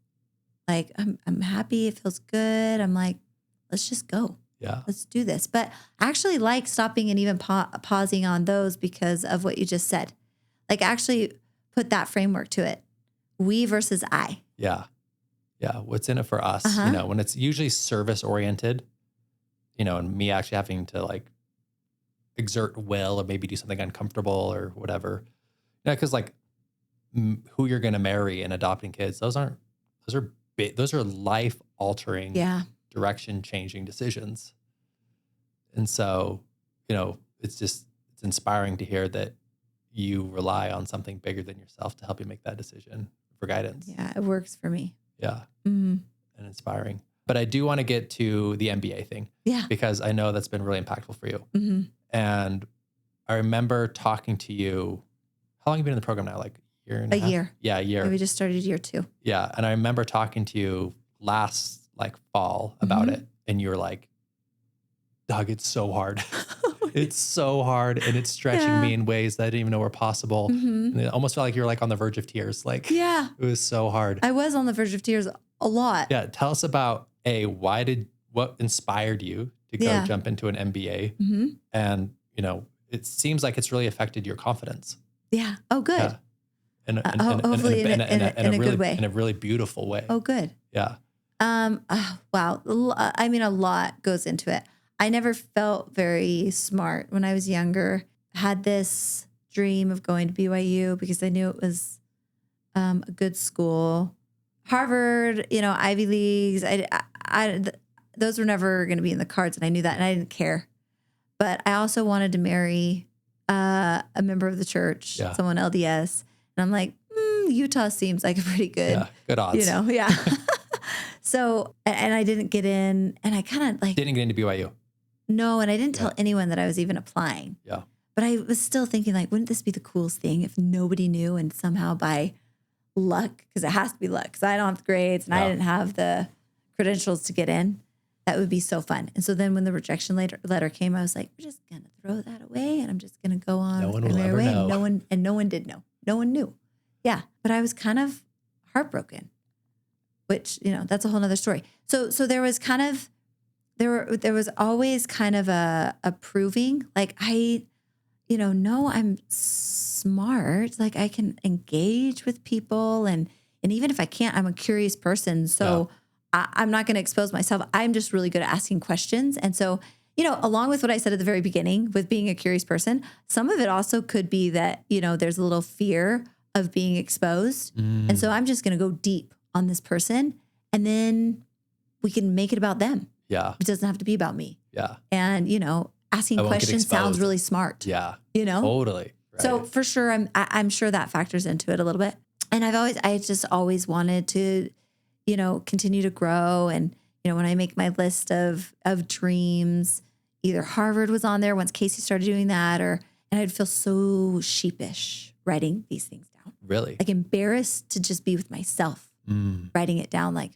like I'm happy, it feels good, I'm like, let's just go. Yeah. Let's do this. But I actually like stopping and even pausing on those because of what you just said. Like, actually put that framework to it. We versus I. Yeah. Yeah. What's in it for us? When it's usually service oriented, and me actually having to like exert will or maybe do something uncomfortable or whatever. Because like who you're going to marry and adopting kids, those are life altering, direction changing decisions. And so, it's inspiring to hear that you rely on something bigger than yourself to help you make that decision for guidance. Yeah, it works for me. Yeah. And inspiring. But I do want to get to the MBA thing. Yeah. Because I know that's been really impactful for you. And I remember talking to you. How long have you been in the program now? Like a year and a half? Year. Yeah, a year. Yeah, we just started year 2. Yeah. And I remember talking to you last like fall about it. And you were like, Doug, it's so hard. It's so hard. And it's stretching me in ways that I didn't even know were possible. And it almost felt like you were like on the verge of tears. Like, it was so hard. I was on the verge of tears a lot. Yeah. Tell us about what inspired you to go jump into an MBA? And, it seems like it's really affected your confidence. Yeah. Oh, good. Yeah. Hopefully in a really, good way. in a really beautiful way. Oh, good. Yeah. Wow. I mean, a lot goes into it. I never felt very smart when I was younger. Had this dream of going to BYU because I knew it was a good school. Harvard, Ivy Leagues. Those were never going to be in the cards, and I knew that, and I didn't care. But I also wanted to marry a member of the church, someone LDS, and I'm like, Utah seems like a pretty good, good odds. Yeah. So, and I didn't get in, and I kind of didn't get into BYU. No, and I didn't tell anyone that I was even applying. Yeah. But I was still thinking, like, wouldn't this be the coolest thing if nobody knew and somehow by luck, because it has to be luck, because I don't have the grades and I didn't have the credentials to get in. That would be so fun. And so then when the rejection letter came, I was like, we're just going to throw that away and I'm just going to go on. No one will ever know. No one did know. No one knew. Yeah. But I was kind of heartbroken, which, that's a whole nother story. So there was kind of, there was always kind of a proving, like no, I'm smart. Like I can engage with people and even if I can't, I'm a curious person. So I'm not going to expose myself. I'm just really good at asking questions. And so, along with what I said at the very beginning with being a curious person, some of it also could be that, there's a little fear of being exposed. And so I'm just going to go deep on this person and then we can make it about them. Yeah. It doesn't have to be about me. Yeah. And, asking questions sounds really smart. Yeah. Totally. Right. So for sure, I'm sure that factors into it a little bit. And I just always wanted to, continue to grow. And, when I make my list of dreams, either Harvard was on there once Casey started doing that, and I'd feel so sheepish writing these things down. Really? Like embarrassed to just be with myself, writing it down, like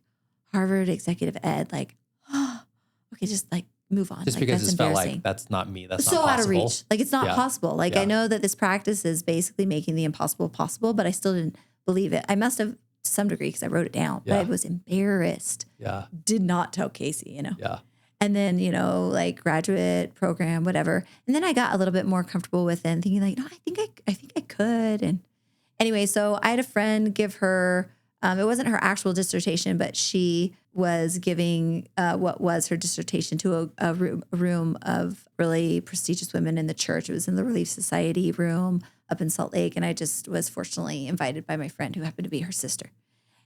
Harvard executive ed, like, okay, just like move on. Just like, because that's it felt like that's not me. That's so not possible. Out of reach. Like it's not possible. Like I know that this practice is basically making the impossible possible, but I still didn't believe it. I must have to some degree because I wrote it down, but I was embarrassed. Yeah. Did not tell Casey, Yeah. And then, like graduate program, whatever. And then I got a little bit more comfortable with it and thinking like, no, I think I could. And anyway, so I had a friend give her, it wasn't her actual dissertation, but she was giving what was her dissertation to a room of really prestigious women in the church. It was in the Relief Society room up in Salt Lake. And I just was fortunately invited by my friend who happened to be her sister.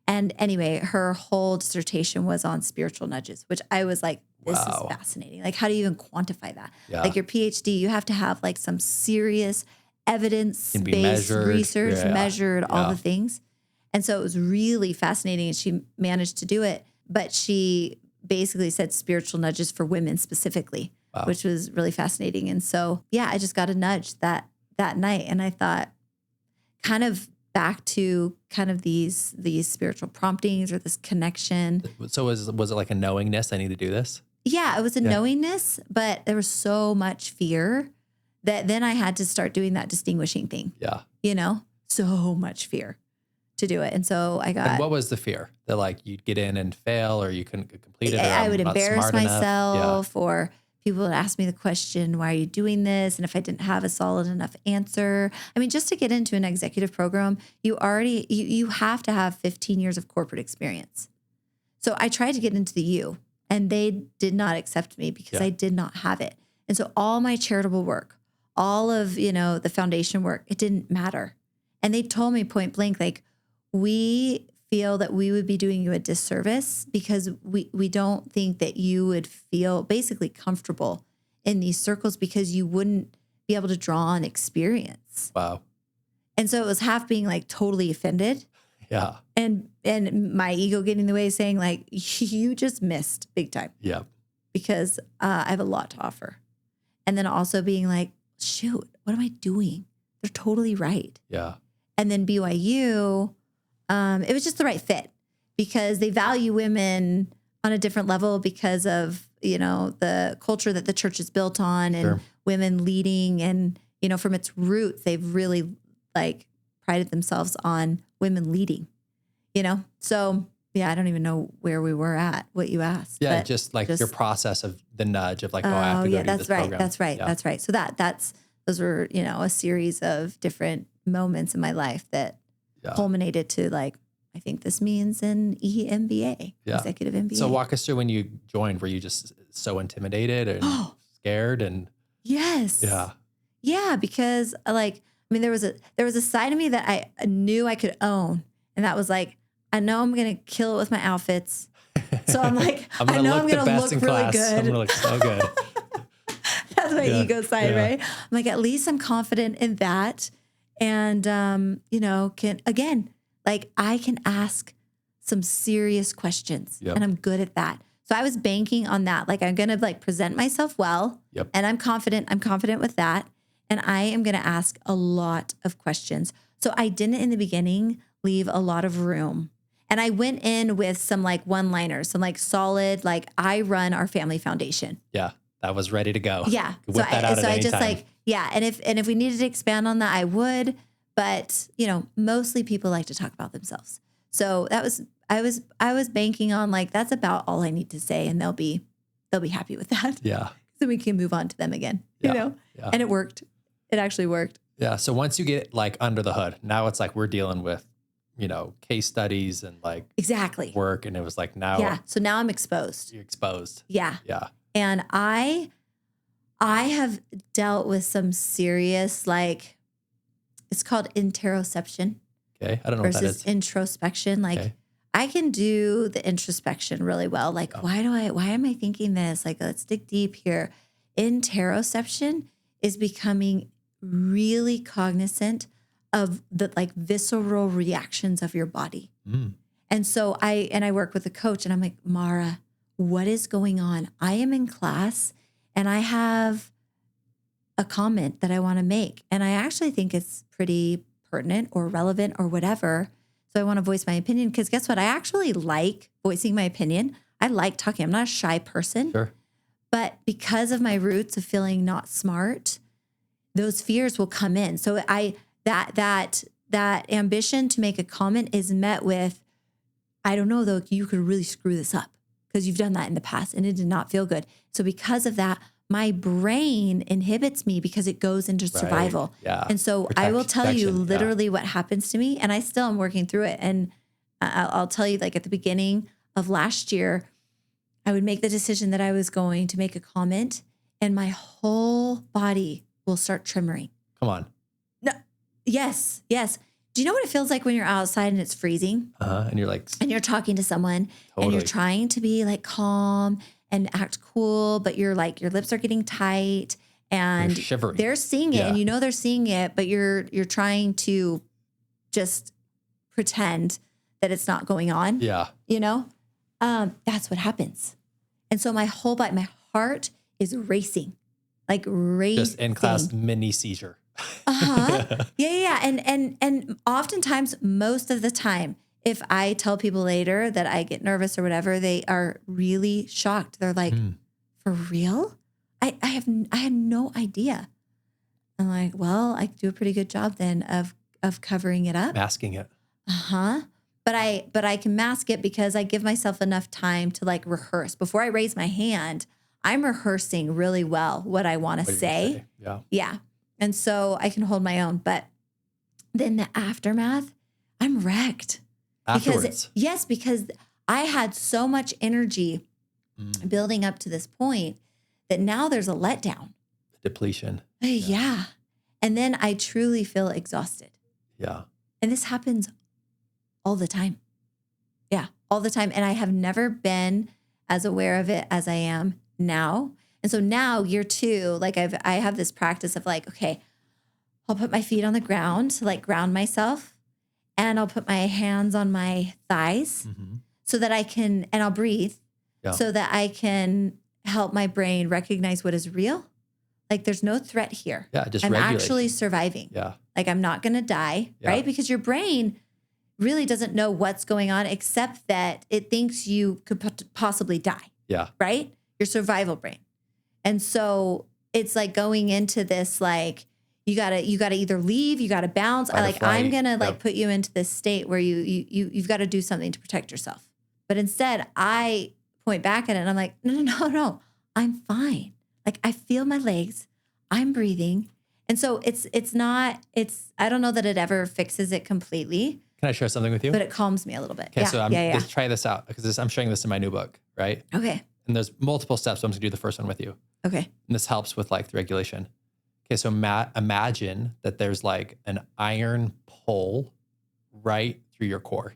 And anyway, her whole dissertation was on spiritual nudges, which I was like, this is fascinating. Like, how do you even quantify that? Yeah. Like your PhD, you have to have like some serious evidence-based research, measured, all the things. And so it was really fascinating and she managed to do it. But she basically said spiritual nudges for women specifically, which was really fascinating. And so, I just got a nudge that night. And I thought kind of back to kind of these spiritual promptings or this connection. So was it like a knowingness? I need to do this? Yeah, it was a knowingness, but there was so much fear that then I had to start doing that distinguishing thing. Yeah. So much fear to do it. And so I got... And what was the fear? That like you'd get in and fail or you couldn't complete it? Or I would embarrass myself or people would ask me the question, why are you doing this? And if I didn't have a solid enough answer, I mean, just to get into an executive program, you have to have 15 years of corporate experience. So I tried to get into the U and they did not accept me because I did not have it. And so all my charitable work, all of, the foundation work, it didn't matter. And they told me point blank, like, we feel that we would be doing you a disservice because we don't think that you would feel basically comfortable in these circles because you wouldn't be able to draw on experience. Wow. And so it was half being like totally offended. Yeah. And my ego getting in the way saying like, you just missed big time. Yeah. Because I have a lot to offer. And then also being like, shoot, what am I doing? They're totally right. Yeah. And then BYU, it was just the right fit because they value women on a different level because of, the culture that the church is built on and women leading. And, from its roots, they've really like prided themselves on women leading, So, I don't even know where we were at, what you asked. Yeah, just your process of the nudge of like, I have to go do this program. That's right. So those were, a series of different moments in my life that culminated to like, I think this means an MBA, executive MBA. So walk us through when you joined, were you just so intimidated and scared and yes. Yeah. Yeah. Because there was a side of me that I knew I could own. And that was like, I know I'm going to kill it with my outfits. So I'm like, I know I'm going to look really good. I'm going to look so good. That's my ego side, right? I'm like, at least I'm confident in that. And, I can ask some serious questions and I'm good at that. So I was banking on that. Like, I'm going to present myself well and I'm confident with that. And I am going to ask a lot of questions. So I didn't in the beginning leave a lot of room. And I went in with some one-liners, some solid, I run our family foundation. Yeah. That was ready to go. Yeah. Whip that out at any time. And if we needed to expand on that, I would. But, mostly people like to talk about themselves. So I was banking on that's about all I need to say, and they'll be happy with that. Yeah. So we can move on to them again, Yeah. And it worked. It actually worked. Yeah. So once you get under the hood, now it's we're dealing with, case studies and exactly work. And it was now. Yeah. So now I'm exposed. You're exposed. Yeah. Yeah. And I have dealt with some serious, it's called interoception. Okay. I don't know what that versus is. introspection. Okay. I can do the introspection really well. Why am I thinking this? Let's dig deep here. Interoception is becoming really cognizant of the visceral reactions of your body. Mm. And so I work with a coach and I'm like, Mara, what is going on? I am in class and I have a comment that I want to make. And I actually think it's pretty pertinent or relevant or whatever. So I want to voice my opinion because guess what? I actually like voicing my opinion. I like talking. I'm not a shy person. Sure. But because of my roots of feeling not smart, those fears will come in. So that ambition to make a comment is met with, I don't know though, you could really screw this up because you've done that in the past and it did not feel good. So because of that, my brain inhibits me because it goes into survival. Yeah. And so I will tell you literally what happens to me, and I still am working through it. And I'll tell you, at the beginning of last year, I would make the decision that I was going to make a comment and my whole body will start tremoring. Come on. No. Yes. Do you know what it feels like when you're outside and it's freezing? And you're and you're talking to someone and you're trying to be calm and act cool, but your lips are getting tight and you're shivering. They're seeing it and they're seeing it, but you're trying to just pretend that it's not going on. Yeah. That's what happens. And so my whole body, my heart is racing, racing. Just in class mini seizure. Yeah. And oftentimes, most of the time, if I tell people later that I get nervous or whatever, they are really shocked. They're like, for real? I had no idea. I'm like, well, I do a pretty good job then of covering it up. Masking it. But I can mask it because I give myself enough time to rehearse. Before I raise my hand, I'm rehearsing really well what I want to say. Yeah. Yeah. And so I can hold my own. But then the aftermath, I'm wrecked. Afterwards. Because I had so much energy building up to this point that now there's a letdown. Depletion. Yeah. And then I truly feel exhausted. Yeah. And this happens all the time. Yeah, all the time. And I have never been as aware of it as I am now. And so now year 2, I have this practice of okay, I'll put my feet on the ground to ground myself. And I'll put my hands on my thighs so that I can, and I'll breathe so that I can help my brain recognize what is real. There's no threat here. Yeah, just I'm regulate. actually surviving. Yeah. I'm not going to die, right? Because your brain really doesn't know what's going on except that it thinks you could possibly die. Yeah. Right? Your survival brain. And so it's going into this, you gotta either leave, you gotta bounce. I'm gonna put you into this state where you've got to do something to protect yourself. But instead, I point back at it and I'm like, no, I'm fine. I feel my legs, I'm breathing, and so I don't know that it ever fixes it completely, Can I share something with you? but it calms me a little bit. Okay, Yeah. so yeah. let's try this out because I'm sharing this in my new book, right? Okay. And there's multiple steps. So I'm just gonna do the first one with you. Okay. And this helps with like the regulation. Okay, so imagine that there's like an iron pole right through your core.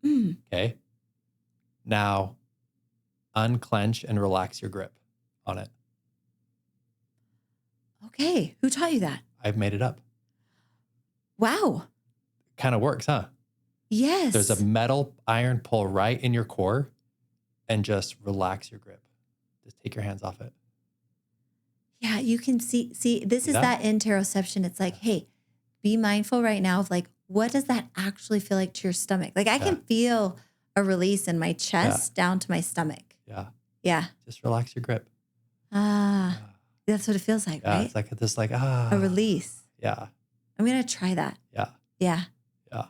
Mm. Okay. Now unclench and relax your grip on it. Okay. Who taught you that? I've made it up. Wow. Kind of works, huh? Yes. There's a metal iron pole right in your core and just relax your grip. Just take your hands off it. Yeah, you can see, this is that interoception. It's like, hey, be mindful right now of like, what does that actually feel like to your stomach? Like I can feel a release in my chest down to my stomach. Yeah. Yeah. Just relax your grip. That's what it feels like, right? It's like this, like, a release. Yeah. I'm going to try that. Yeah. Yeah. Yeah.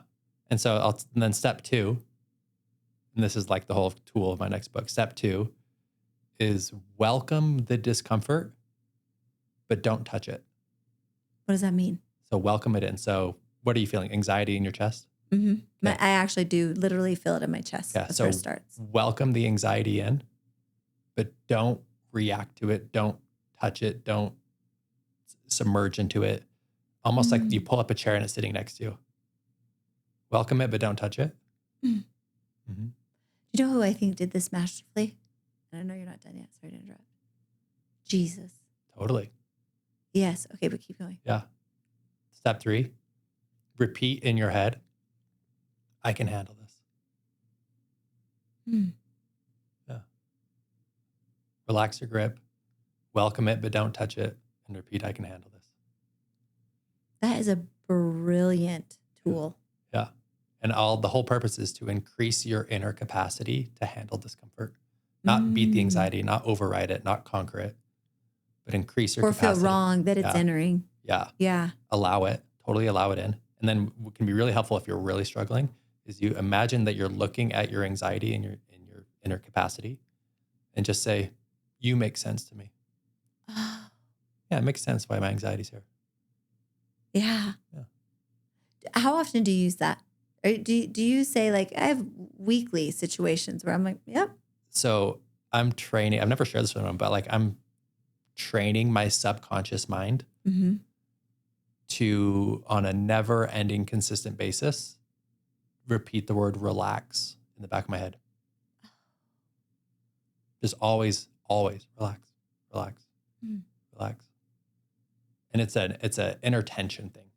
And so and then step 2, and this is like the whole tool of my next book. Step 2 is welcome the discomfort, but don't touch it. What does that mean? So welcome it in. So what are you feeling? Anxiety in your chest? Mm-hmm. I actually do literally feel it in my chest. Yeah. So it starts. Welcome the anxiety in, but don't react to it. Don't touch it. Don't submerge into it. Almost like you pull up a chair and it's sitting next to you. Welcome it, but don't touch it. You know who I think did this masterfully? And I know you're not done yet. Sorry to interrupt. Jesus. Totally. Yes. Okay, but keep going. Yeah. Step 3, repeat in your head, I can handle this. Yeah. Relax your grip, welcome it, but don't touch it, and repeat, I can handle this. That is a brilliant tool. Yeah. And the whole purpose is to increase your inner capacity to handle discomfort, not beat the anxiety, not override it, not conquer it, but increase your capacity. Or feel wrong that it's entering. Yeah. Yeah. Allow it, totally allow it in. And then what can be really helpful if you're really struggling is you imagine that you're looking at your anxiety and your inner capacity and just say, you make sense to me. Yeah, it makes sense why my anxiety's here. Yeah. How often do you use that? Or do you say like, I have weekly situations where I'm like, yep. So I'm training, I've never shared this with anyone, but like I'm training my subconscious mind to, on a never ending consistent basis, repeat the word relax in the back of my head. Just always relax, relax, relax. And it's an inner tension thing,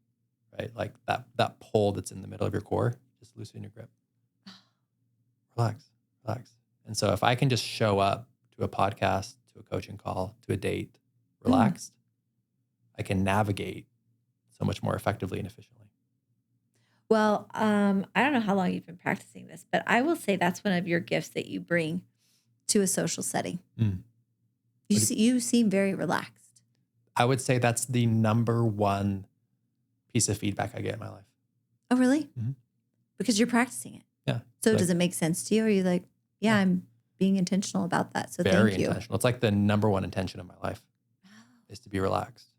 right? Like that pole that's in the middle of your core, just loosen your grip. Relax, relax. And so if I can just show up to a podcast, to a coaching call, to a date, relaxed, I can navigate so much more effectively and efficiently. Well, I don't know how long you've been practicing this, but I will say that's one of your gifts that you bring to a social setting. You seem very relaxed. I would say that's the number one piece of feedback I get in my life. Oh, really? Because you're practicing it. Yeah. So does it make sense to you? Or are you like, yeah, I'm being intentional about that. So very thank you. Intentional. It's like the number one intention of my life is to be relaxed.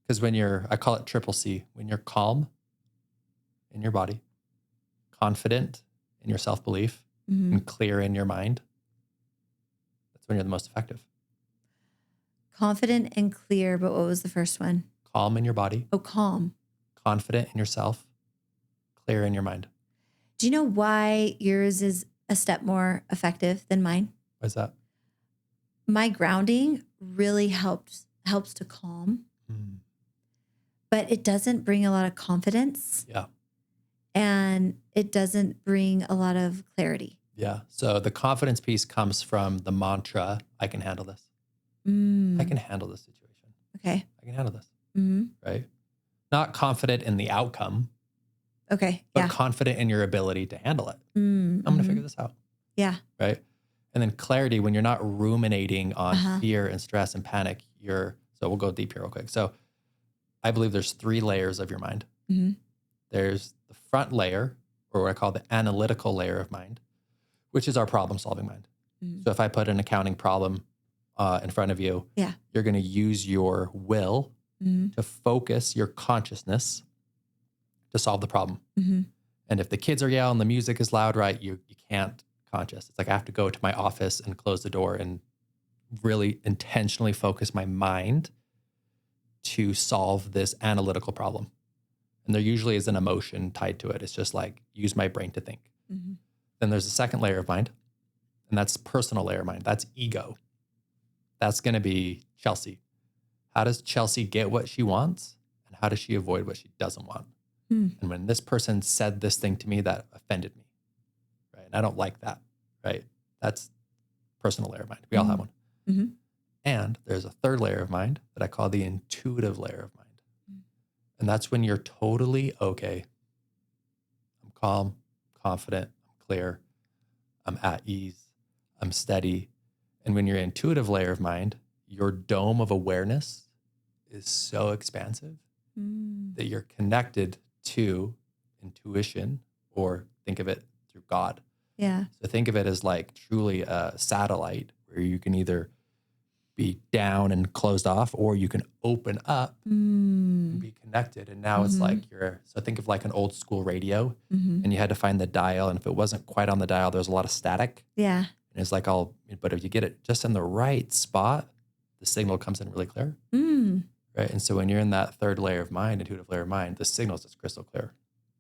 Because I call it triple C, when you're calm in your body, confident in your self-belief, and clear in your mind, that's when you're the most effective. Confident and clear, but what was the first one? Calm in your body. Oh, calm. Confident in yourself, clear in your mind. Do you know why yours is a step more effective than mine? Why is that? My grounding really helps to calm, but it doesn't bring a lot of confidence. Yeah. And it doesn't bring a lot of clarity. Yeah. So the confidence piece comes from the mantra, I can handle this. I can handle this situation. Okay. I can handle this. Right? Not confident in the outcome. Okay. But confident in your ability to handle it. I'm going to figure this out. Yeah. Right? And then clarity, when you're not ruminating on fear and stress and panic, so we'll go deep here real quick. So I believe there's 3 layers of your mind. There's the front layer, or what I call the analytical layer of mind, which is our problem-solving mind. So if I put an accounting problem in front of you, you're going to use your will to focus your consciousness to solve the problem. And if the kids are yelling, the music is loud, right? You can't conscious. It's like I have to go to my office and close the door and really intentionally focus my mind to solve this analytical problem. And there usually is an emotion tied to it. It's just like use my brain to think. Mm-hmm. Then there's a second layer of mind, and that's personal layer of mind. That's ego. That's going to be Chelsea. How does Chelsea get what she wants? And how does she avoid what she doesn't want? And when this person said this thing to me that offended me, right? And I don't like that, right? That's personal layer of mind. We all have one. Mm-hmm. And there's a third layer of mind that I call the intuitive layer of mind. And that's when you're totally okay. I'm calm, confident, I'm clear, I'm at ease, I'm steady. And when your intuitive layer of mind, your dome of awareness is so expansive that you're connected to intuition, or think of it through God. Yeah. So think of it as like truly a satellite where you can either be down and closed off, or you can open up and be connected. And now it's like so think of like an old school radio and you had to find the dial. And if it wasn't quite on the dial, there's a lot of static. Yeah. And it's like, but if you get it just in the right spot, the signal comes in really clear. Right. And so when you're in that third layer of mind, intuitive layer of mind, the signal is just crystal clear.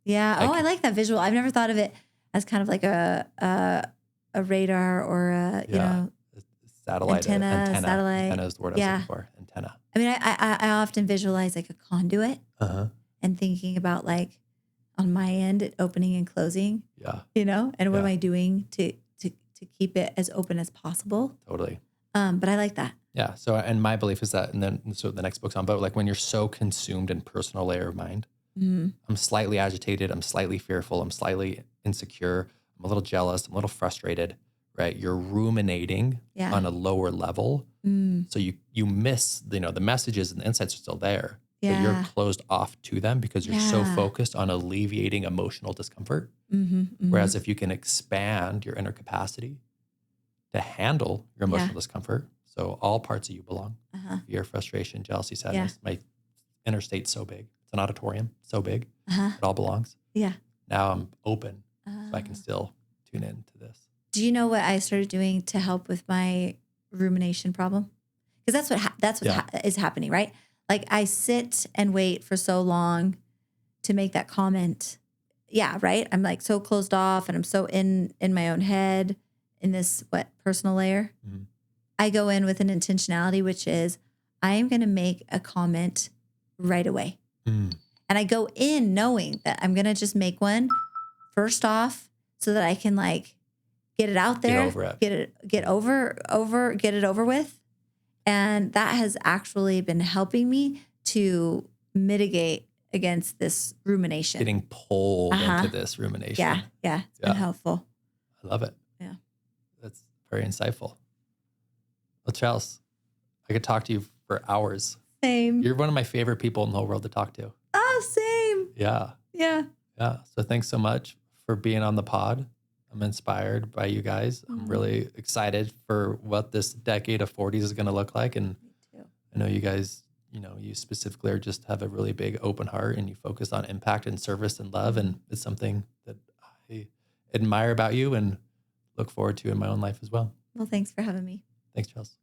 Yeah. I like that visual. I've never thought of it as kind of like a radar or a, you know, satellite. Antenna is the word I was looking for. Antenna. I mean, I often visualize like a conduit and thinking about like on my end, it opening and closing. Yeah. You know, and what am I doing to keep it as open as possible? Totally. But I like that. Yeah. So, and my belief is that, and then, so the next book's on, but like when you're so consumed in personal layer of mind, I'm slightly agitated, I'm slightly fearful, I'm slightly insecure, I'm a little jealous, I'm a little frustrated, right? You're ruminating on a lower level. So you miss, the messages and the insights are still there, but you're closed off to them because you're so focused on alleviating emotional discomfort. Whereas if you can expand your inner capacity to handle your emotional discomfort, so all parts of you belong. Fear, frustration, jealousy, sadness. My inner state's so big. It's an auditorium, so big. It all belongs. Yeah. Now I'm open so I can still tune into this. Do you know what I started doing to help with my rumination problem? Because that's what is happening, right? Like I sit and wait for so long to make that comment. Yeah, right? I'm like so closed off and I'm so in my own head in this personal layer. I go in with an intentionality, which is I am going to make a comment right away. And I go in knowing that I'm going to just make one first off so that I can like get it out there, get it over with. And that has actually been helping me to mitigate against this rumination. Getting pulled into this rumination. Yeah. It's been helpful. I love it. Yeah. That's very insightful. Well, Chelsea, I could talk to you for hours. Same. You're one of my favorite people in the whole world to talk to. Oh, same. Yeah. Yeah. Yeah. So thanks so much for being on the pod. I'm inspired by you guys. I'm really excited for what this decade of 40s is going to look like. And I know you guys, you specifically are just have a really big open heart and you focus on impact and service and love. And it's something that I admire about you and look forward to in my own life as well. Well, thanks for having me. Thanks, Chelsea.